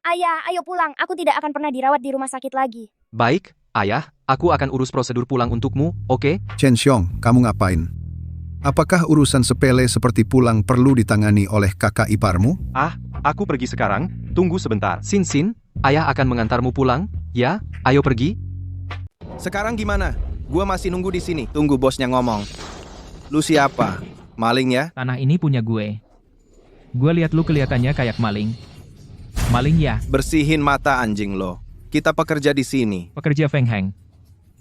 Ayah, ayo pulang. Aku tidak akan pernah dirawat di rumah sakit lagi. Baik, ayah, aku akan urus prosedur pulang untukmu, oke? Chen Xiong, kamu ngapain? Apakah urusan sepele seperti pulang perlu ditangani oleh kakak iparmu? Ah, aku pergi sekarang, tunggu sebentar. Sinsin, ayah akan mengantarmu pulang, ya? Ayo pergi. Sekarang gimana? Gua masih nunggu di sini. Tunggu bosnya ngomong. Lu siapa? Maling ya? Tanah ini punya gue. Gue lihat lu kelihatannya kayak maling. Maling ya? Bersihin mata anjing lo. Kita pekerja di sini. Pekerja Feng Heng.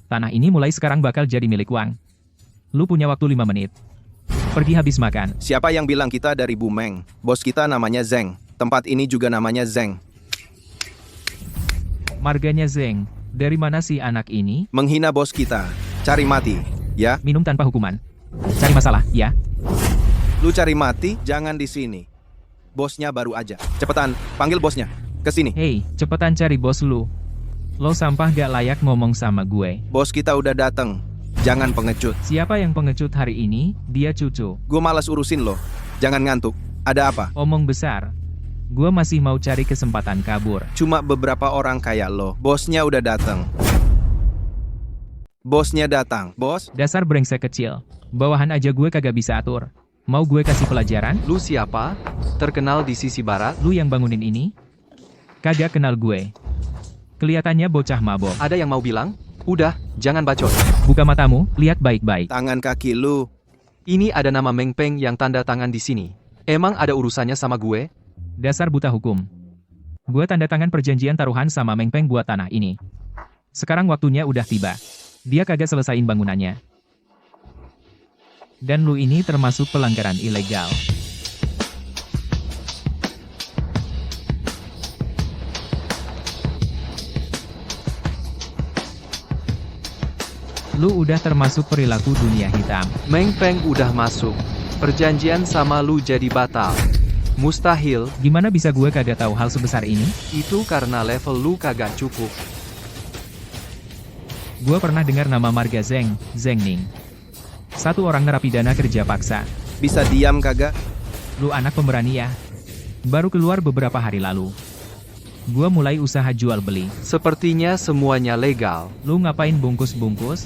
Tanah ini mulai sekarang bakal jadi milik Wang. Lu punya waktu 5 menit. Pergi habis makan. Siapa yang bilang kita dari Bumeng? Bos kita namanya Zeng. Tempat ini juga namanya Zeng. Marganya Zeng. Dari mana sih anak ini? Menghina bos kita. Cari mati, ya? Minum tanpa hukuman. Cari masalah, ya? Lu cari mati, jangan di sini. Bosnya baru aja. Cepetan, panggil bosnya. Kesini. Hei, cepetan cari bos lu. Lo sampah gak layak ngomong sama gue. Bos kita udah dateng. Jangan pengecut. Siapa yang pengecut hari ini? Dia cucu. Gue malas urusin lo. Jangan ngantuk. Ada apa? Omong besar. Gue masih mau cari kesempatan kabur. Cuma beberapa orang kayak lo. Bosnya udah dateng. Bosnya datang. Bos? Dasar brengsek kecil. Bawahan aja gue kagak bisa atur. Mau gue kasih pelajaran? Lu siapa? Terkenal di sisi barat? Lu yang bangunin ini? Kagak kenal gue. Kelihatannya bocah mabok. Ada yang mau bilang? Udah, jangan bacot. Buka matamu, lihat baik-baik. Tangan kaki lu. Ini ada nama Meng Peng yang tanda tangan di sini. Emang ada urusannya sama gue? Dasar buta hukum. Gue tanda tangan perjanjian taruhan sama Meng Peng buat tanah ini. Sekarang waktunya udah tiba. Dia kagak selesain bangunannya. Dan lu ini termasuk pelanggaran ilegal. Lu udah termasuk perilaku dunia hitam. Meng Peng udah masuk. Perjanjian sama lu jadi batal. Mustahil. Gimana bisa gue kagak tahu hal sebesar ini? Itu karena level lu kagak cukup. Gue pernah dengar nama marga Zeng, Zeng Ning. Satu orang narapidana kerja paksa. Bisa diam kagak? Lu anak pemberani ya? Baru keluar beberapa hari lalu. Gue mulai usaha jual beli. Sepertinya semuanya legal. Lu ngapain bungkus-bungkus?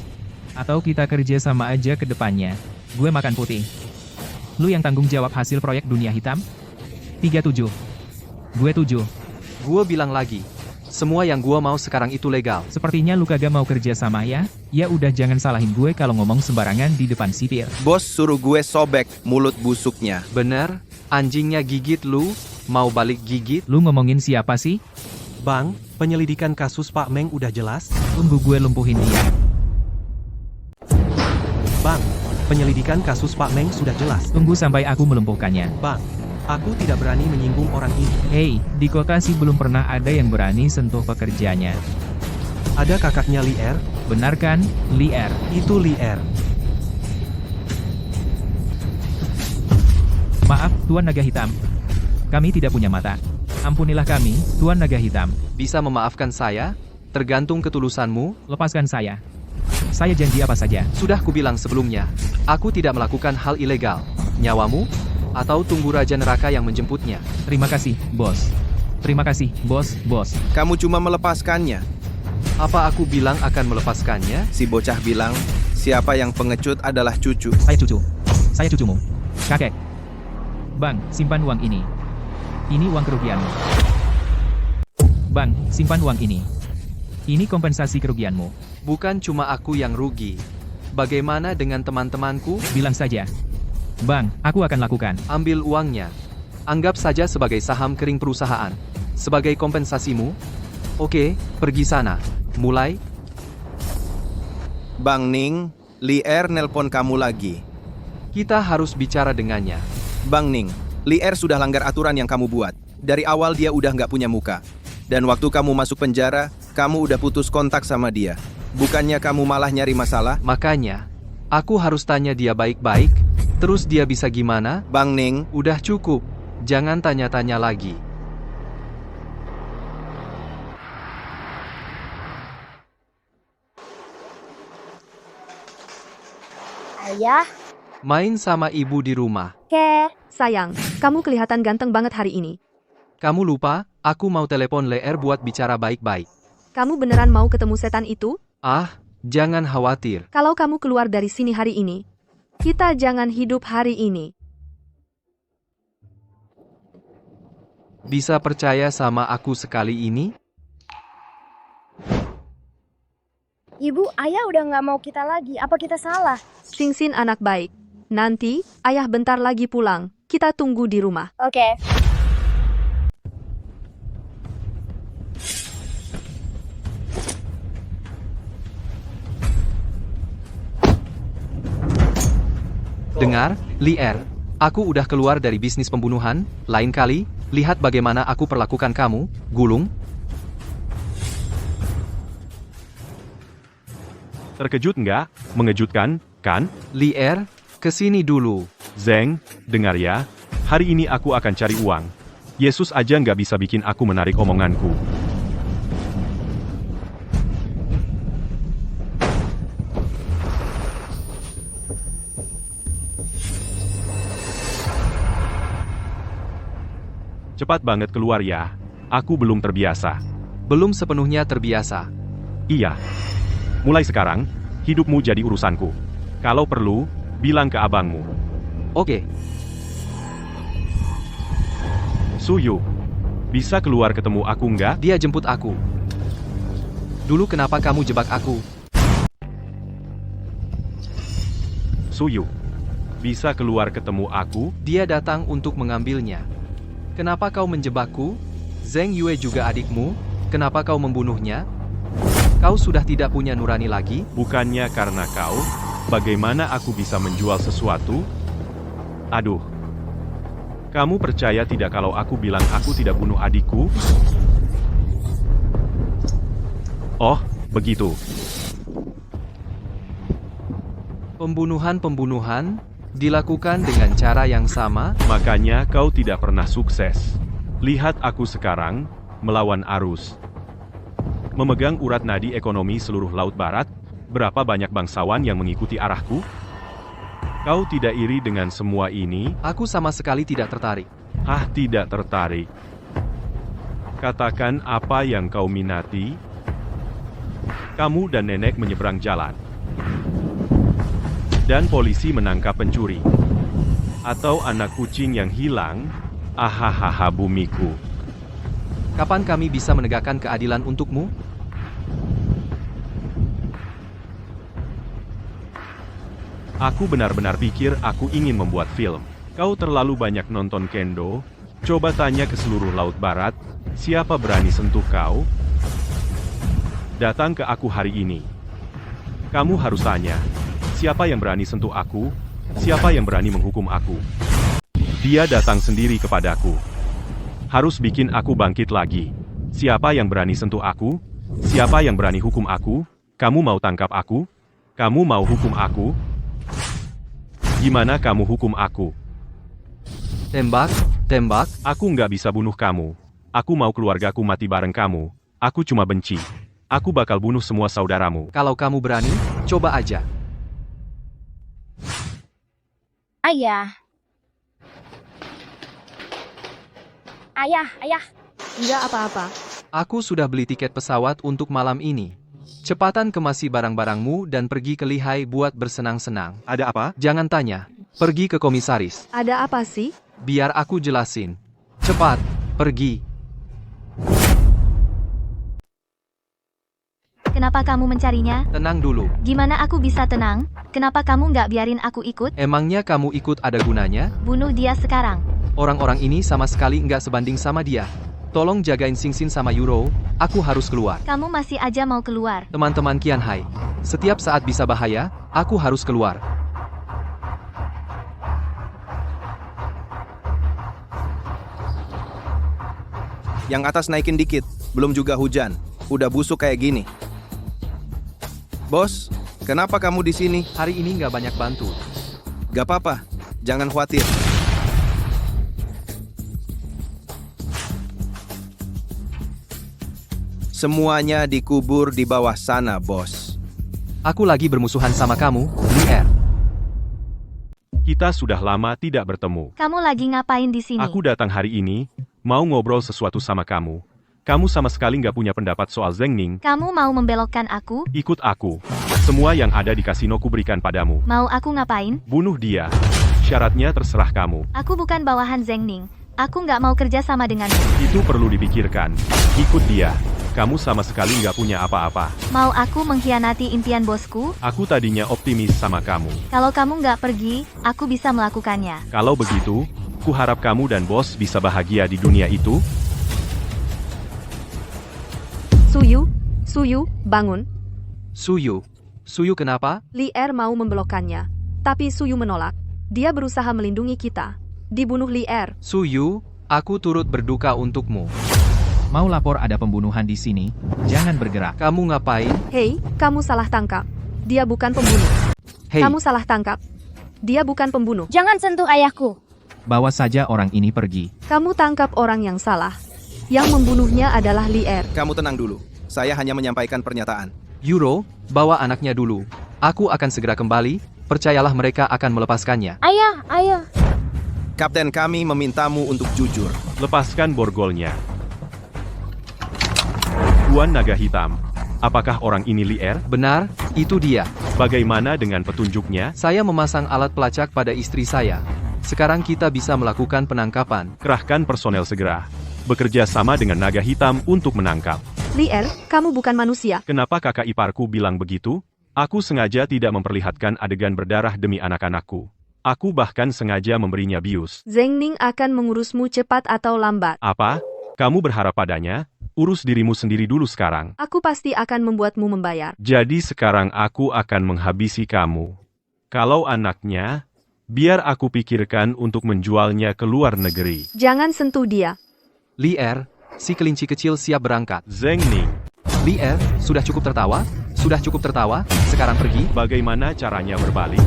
Atau kita kerja sama aja ke depannya? Gue makan putih. Lu yang tanggung jawab hasil proyek dunia hitam? 37. Gue 7. Gue bilang lagi. Semua yang gue mau sekarang itu legal. Sepertinya lu kagak mau kerja sama ya? Ya udah jangan salahin gue kalau ngomong sembarangan di depan sipir. Bos suruh gue sobek mulut busuknya. Bener? Anjingnya gigit lu? Mau balik gigit? Lu ngomongin siapa sih? Bang, penyelidikan kasus Pak Meng udah jelas? Tunggu gue lumpuhin dia. Bang, penyelidikan kasus Pak Meng sudah jelas. Tunggu sampai aku melumpuhkannya. Bang, aku tidak berani menyinggung orang ini. Hei, di kota sih belum pernah ada yang berani sentuh pekerjanya. Ada kakaknya Li Er? Benar kan, Li Er? Itu Li Er. Maaf, Tuan Naga Hitam. Kami tidak punya mata. Ampunilah kami, Tuan Naga Hitam. Bisa memaafkan saya? Tergantung ketulusanmu. Lepaskan saya. Saya janji apa saja. Sudah kubilang sebelumnya, aku tidak melakukan hal ilegal. Nyawamu? Atau tunggu Raja Neraka yang menjemputnya. Terima kasih, bos. Terima kasih, bos. Kamu cuma melepaskannya. Apa aku bilang akan melepaskannya? Si bocah bilang, siapa yang pengecut adalah cucu. Saya cucu. Saya cucumu. Kakek. Bang, simpan uang ini. Ini uang kerugianmu. Bang, simpan uang ini. Ini kompensasi kerugianmu. Bukan cuma aku yang rugi. Bagaimana dengan teman-temanku? Bilang saja. Bang, aku akan lakukan. Ambil uangnya. Anggap saja sebagai saham kering perusahaan. Sebagai kompensasimu. Oke, pergi sana. Mulai. Bang Ning, Lier nelpon kamu lagi. Kita harus bicara dengannya. Bang Ning, Lier sudah langgar aturan yang kamu buat. Dari awal dia udah nggak punya muka. Dan waktu kamu masuk penjara, kamu udah putus kontak sama dia. Bukannya kamu malah nyari masalah? Makanya, aku harus tanya dia baik-baik. Terus dia bisa gimana? Bang Ning, Udah cukup. Jangan tanya-tanya lagi. Ayah, Main sama ibu di rumah. Sayang, kamu kelihatan ganteng banget hari ini. Kamu lupa, aku mau telepon Lier buat bicara baik-baik. Kamu beneran mau ketemu setan itu? Ah, jangan khawatir. Kalau kamu keluar dari sini hari ini, kita jangan hidup hari ini. Bisa percaya sama aku sekali ini? Ibu, ayah udah nggak mau kita lagi. Apa kita salah? Sing-Sin anak baik. Nanti, ayah bentar lagi pulang. Kita tunggu di rumah. Oke. Dengar, Lier. Aku udah keluar dari bisnis pembunuhan. Lain kali, lihat bagaimana aku perlakukan kamu, Gulung. Terkejut nggak? Mengejutkan, kan? Lier, kesini dulu. Zeng, dengar ya. Hari ini aku akan cari uang. Yesus aja nggak bisa bikin aku menarik omonganku. Cepat banget keluar ya. Aku belum terbiasa. Belum sepenuhnya terbiasa. Iya. Mulai sekarang, hidupmu jadi urusanku. Kalau perlu, bilang ke abangmu. Oke. Suyu, bisa keluar ketemu aku nggak? Dia jemput aku. Dulu kenapa kamu jebak aku? Suyu, bisa keluar ketemu aku? Dia datang untuk mengambilnya. Kenapa kau menjebakku? Zeng Yue juga adikmu? Kenapa kau membunuhnya? Kau sudah tidak punya nurani lagi? Bukannya karena kau? Bagaimana aku bisa menjual sesuatu? Aduh. Kamu percaya tidak kalau aku bilang aku tidak bunuh adikku? Oh, begitu. Pembunuhan-pembunuhan dilakukan dengan cara yang sama? Makanya kau tidak pernah sukses. Lihat aku sekarang, melawan arus. Memegang urat nadi ekonomi seluruh Laut Barat, berapa banyak bangsawan yang mengikuti arahku? Kau tidak iri dengan semua ini? Aku sama sekali tidak tertarik. Ah, tidak tertarik. Katakan apa yang kau minati. Kamu dan nenek menyeberang jalan. Dan polisi menangkap pencuri. Atau anak kucing yang hilang. Ahahaha bumiku. Kapan kami bisa menegakkan keadilan untukmu? Aku benar-benar pikir aku ingin membuat film. Kau terlalu banyak nonton kendo. Coba tanya ke seluruh Laut Barat, siapa berani sentuh kau? Datang ke aku hari ini. Kamu harus tanya, siapa yang berani sentuh aku? Siapa yang berani menghukum aku? Dia datang sendiri kepadaku. Harus bikin aku bangkit lagi. Siapa yang berani sentuh aku? Siapa yang berani hukum aku? Kamu mau tangkap aku? Kamu mau hukum aku? Gimana kamu hukum aku? Tembak, tembak. Aku nggak bisa bunuh kamu. Aku mau keluargaku mati bareng kamu. Aku cuma benci. Aku bakal bunuh semua saudaramu. Kalau kamu berani, coba aja. Ayah. Ayah. Enggak apa-apa. Aku sudah beli tiket pesawat untuk malam ini. Cepatan kemasi barang-barangmu dan pergi ke Lihai buat bersenang-senang. Ada apa? Jangan tanya. Pergi ke komisaris. Ada apa sih? Biar aku jelasin. Cepat, pergi. Kenapa kamu mencarinya? Tenang dulu. Gimana aku bisa tenang? Kenapa kamu nggak biarin aku ikut? Emangnya kamu ikut ada gunanya? Bunuh dia sekarang. Orang-orang ini sama sekali nggak sebanding sama dia. Tolong jagain Sing Sing sama Euro, aku harus keluar. Kamu masih aja mau keluar. Teman-teman Qianhai, setiap saat bisa bahaya, aku harus keluar. Yang atas naikin dikit, belum juga hujan. Udah busuk kayak gini. Bos, kenapa kamu di sini? Hari ini nggak banyak bantu. Gak apa-apa, jangan khawatir. Semuanya dikubur di bawah sana, bos. Aku lagi bermusuhan sama kamu, Lier. Kita sudah lama tidak bertemu. Kamu lagi ngapain di sini? Aku datang hari ini, mau ngobrol sesuatu sama kamu. Kamu sama sekali nggak punya pendapat soal Zheng Ning. Kamu mau membelokkan aku? Ikut aku. Semua yang ada di kasino kuberikan padamu. Mau aku ngapain? Bunuh dia. Syaratnya terserah kamu. Aku bukan bawahan Zheng Ning. Aku nggak mau kerja sama denganmu. Itu perlu dipikirkan. Ikut dia. Kamu sama sekali nggak punya apa-apa. Mau aku mengkhianati impian bosku? Aku tadinya optimis sama kamu. Kalau kamu nggak pergi, aku bisa melakukannya. Kalau begitu, kuharap kamu dan bos bisa bahagia di dunia itu. Suyu, bangun. Suyu kenapa? Lier mau membelokkannya. Tapi Suyu menolak. Dia berusaha melindungi kita. Dibunuh Lier. Suyu, aku turut berduka untukmu. Mau lapor ada pembunuhan di sini? Jangan bergerak. Kamu ngapain? Hei, kamu salah tangkap. Dia bukan pembunuh. Hei, Kamu salah tangkap. Dia bukan pembunuh. Jangan sentuh ayahku. Bawa saja orang ini pergi. Kamu tangkap orang yang salah. Yang membunuhnya adalah Lier. Kamu tenang dulu. Saya hanya menyampaikan pernyataan. Euro, bawa anaknya dulu. Aku akan segera kembali, percayalah mereka akan melepaskannya. Ayah. Kapten kami memintamu untuk jujur. Lepaskan borgolnya. Tuan Naga Hitam, apakah orang ini Lier? Benar, itu dia. Bagaimana dengan petunjuknya? Saya memasang alat pelacak pada istri saya. Sekarang kita bisa melakukan penangkapan. Kerahkan personel segera. Bekerja sama dengan Naga Hitam untuk menangkap. Lier, kamu bukan manusia. Kenapa kakak iparku bilang begitu? Aku sengaja tidak memperlihatkan adegan berdarah demi anak-anakku. Aku bahkan sengaja memberinya bius. Zheng Ning akan mengurusmu cepat atau lambat. Apa? Kamu berharap padanya? Urus dirimu sendiri dulu sekarang. Aku pasti akan membuatmu membayar. Jadi sekarang aku akan menghabisi kamu. Kalau anaknya, biar aku pikirkan untuk menjualnya ke luar negeri. Jangan sentuh dia. Lier, si kelinci kecil siap berangkat. Zheng Ning. Lier, sudah cukup tertawa? Sudah cukup tertawa? Sekarang pergi. Bagaimana caranya berbalik?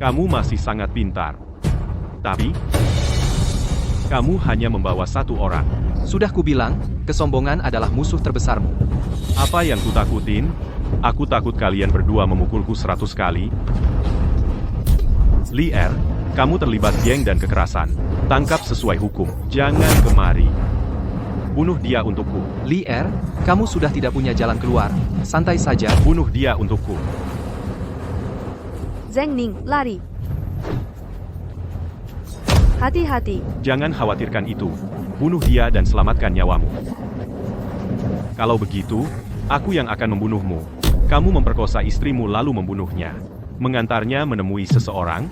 Kamu masih sangat pintar. Tapi, kamu hanya membawa satu orang. Sudah kubilang, kesombongan adalah musuh terbesarmu. Apa yang kutakutin? Aku takut kalian berdua memukulku 100 kali. Lier, kamu terlibat geng dan kekerasan. Tangkap sesuai hukum. Jangan kemari. Bunuh dia untukku. Lier, kamu sudah tidak punya jalan keluar. Santai saja. Bunuh dia untukku. Zheng Ning, lari. Hati-hati. Jangan khawatirkan itu. Bunuh dia dan selamatkan nyawamu. Kalau begitu, aku yang akan membunuhmu. Kamu memperkosa istrimu lalu membunuhnya. Mengantarnya menemui seseorang.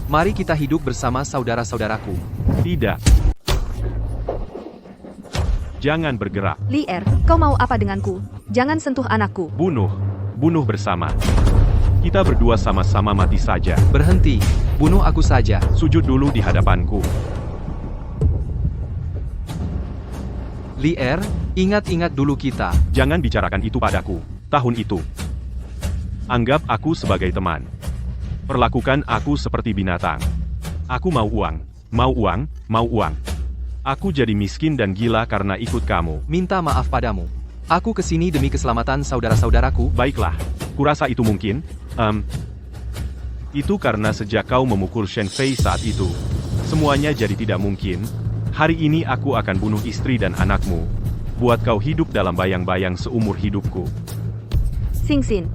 Mari kita hidup bersama saudara-saudaraku. Tidak. Jangan bergerak. Lier, kau mau apa denganku? Jangan sentuh anakku. Bunuh. Bunuh bersama. Kita berdua sama-sama mati saja. Berhenti. Bunuh aku saja. Sujud dulu di hadapanku. Lier, ingat-ingat dulu kita. Jangan bicarakan itu padaku. Tahun itu. Anggap aku sebagai teman. Perlakukan aku seperti binatang. Aku mau uang. Mau uang, mau uang. Aku jadi miskin dan gila karena ikut kamu. Minta maaf padamu. Aku kesini demi keselamatan saudara-saudaraku. Baiklah. Kurasa itu mungkin. Itu karena sejak kau memukul Shen Fei saat itu, semuanya jadi tidak mungkin. Hari ini aku akan bunuh istri dan anakmu. Buat kau hidup dalam bayang-bayang seumur hidupku. Sing Sin.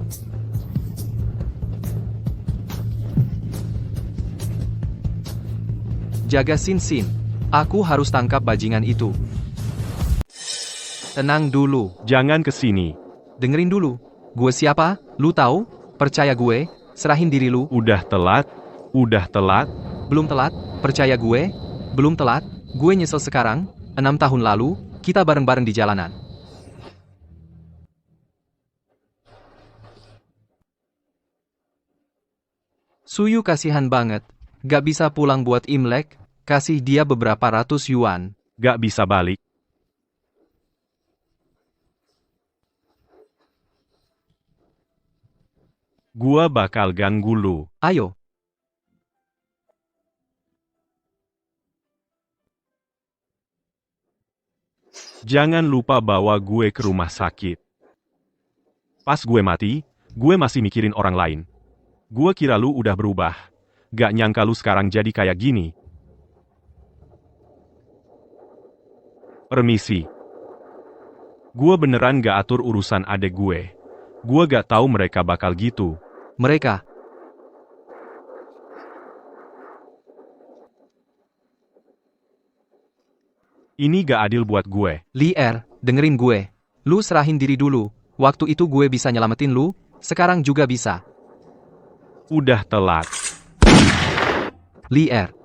Jaga Sin Sin. Aku harus tangkap bajingan itu. Tenang dulu. Jangan kesini. Dengerin dulu. Gue siapa? Lu tahu? Percaya gue. Serahin diri lu. Udah telat. Udah telat. Belum telat. Percaya gue. Belum telat. Gue nyesel sekarang. 6 tahun lalu, kita bareng-bareng di jalanan. Suyu kasihan banget. Gak bisa pulang buat Imlek. Kasih dia beberapa ratus yuan. Gak bisa balik. Gua bakal ganggu lu. Ayo. Jangan lupa bawa gue ke rumah sakit. Pas gue mati, gue masih mikirin orang lain. Gue kira lu udah berubah. Gak nyangka lu sekarang jadi kayak gini. Permisi. Gue beneran gak atur urusan adek gue. Gue gak tahu mereka bakal gitu. Mereka. Ini gak adil buat gue. Lier, dengerin gue. Lu serahin diri dulu. Waktu itu gue bisa nyelamatin lu, sekarang juga bisa. Udah telat. Lier.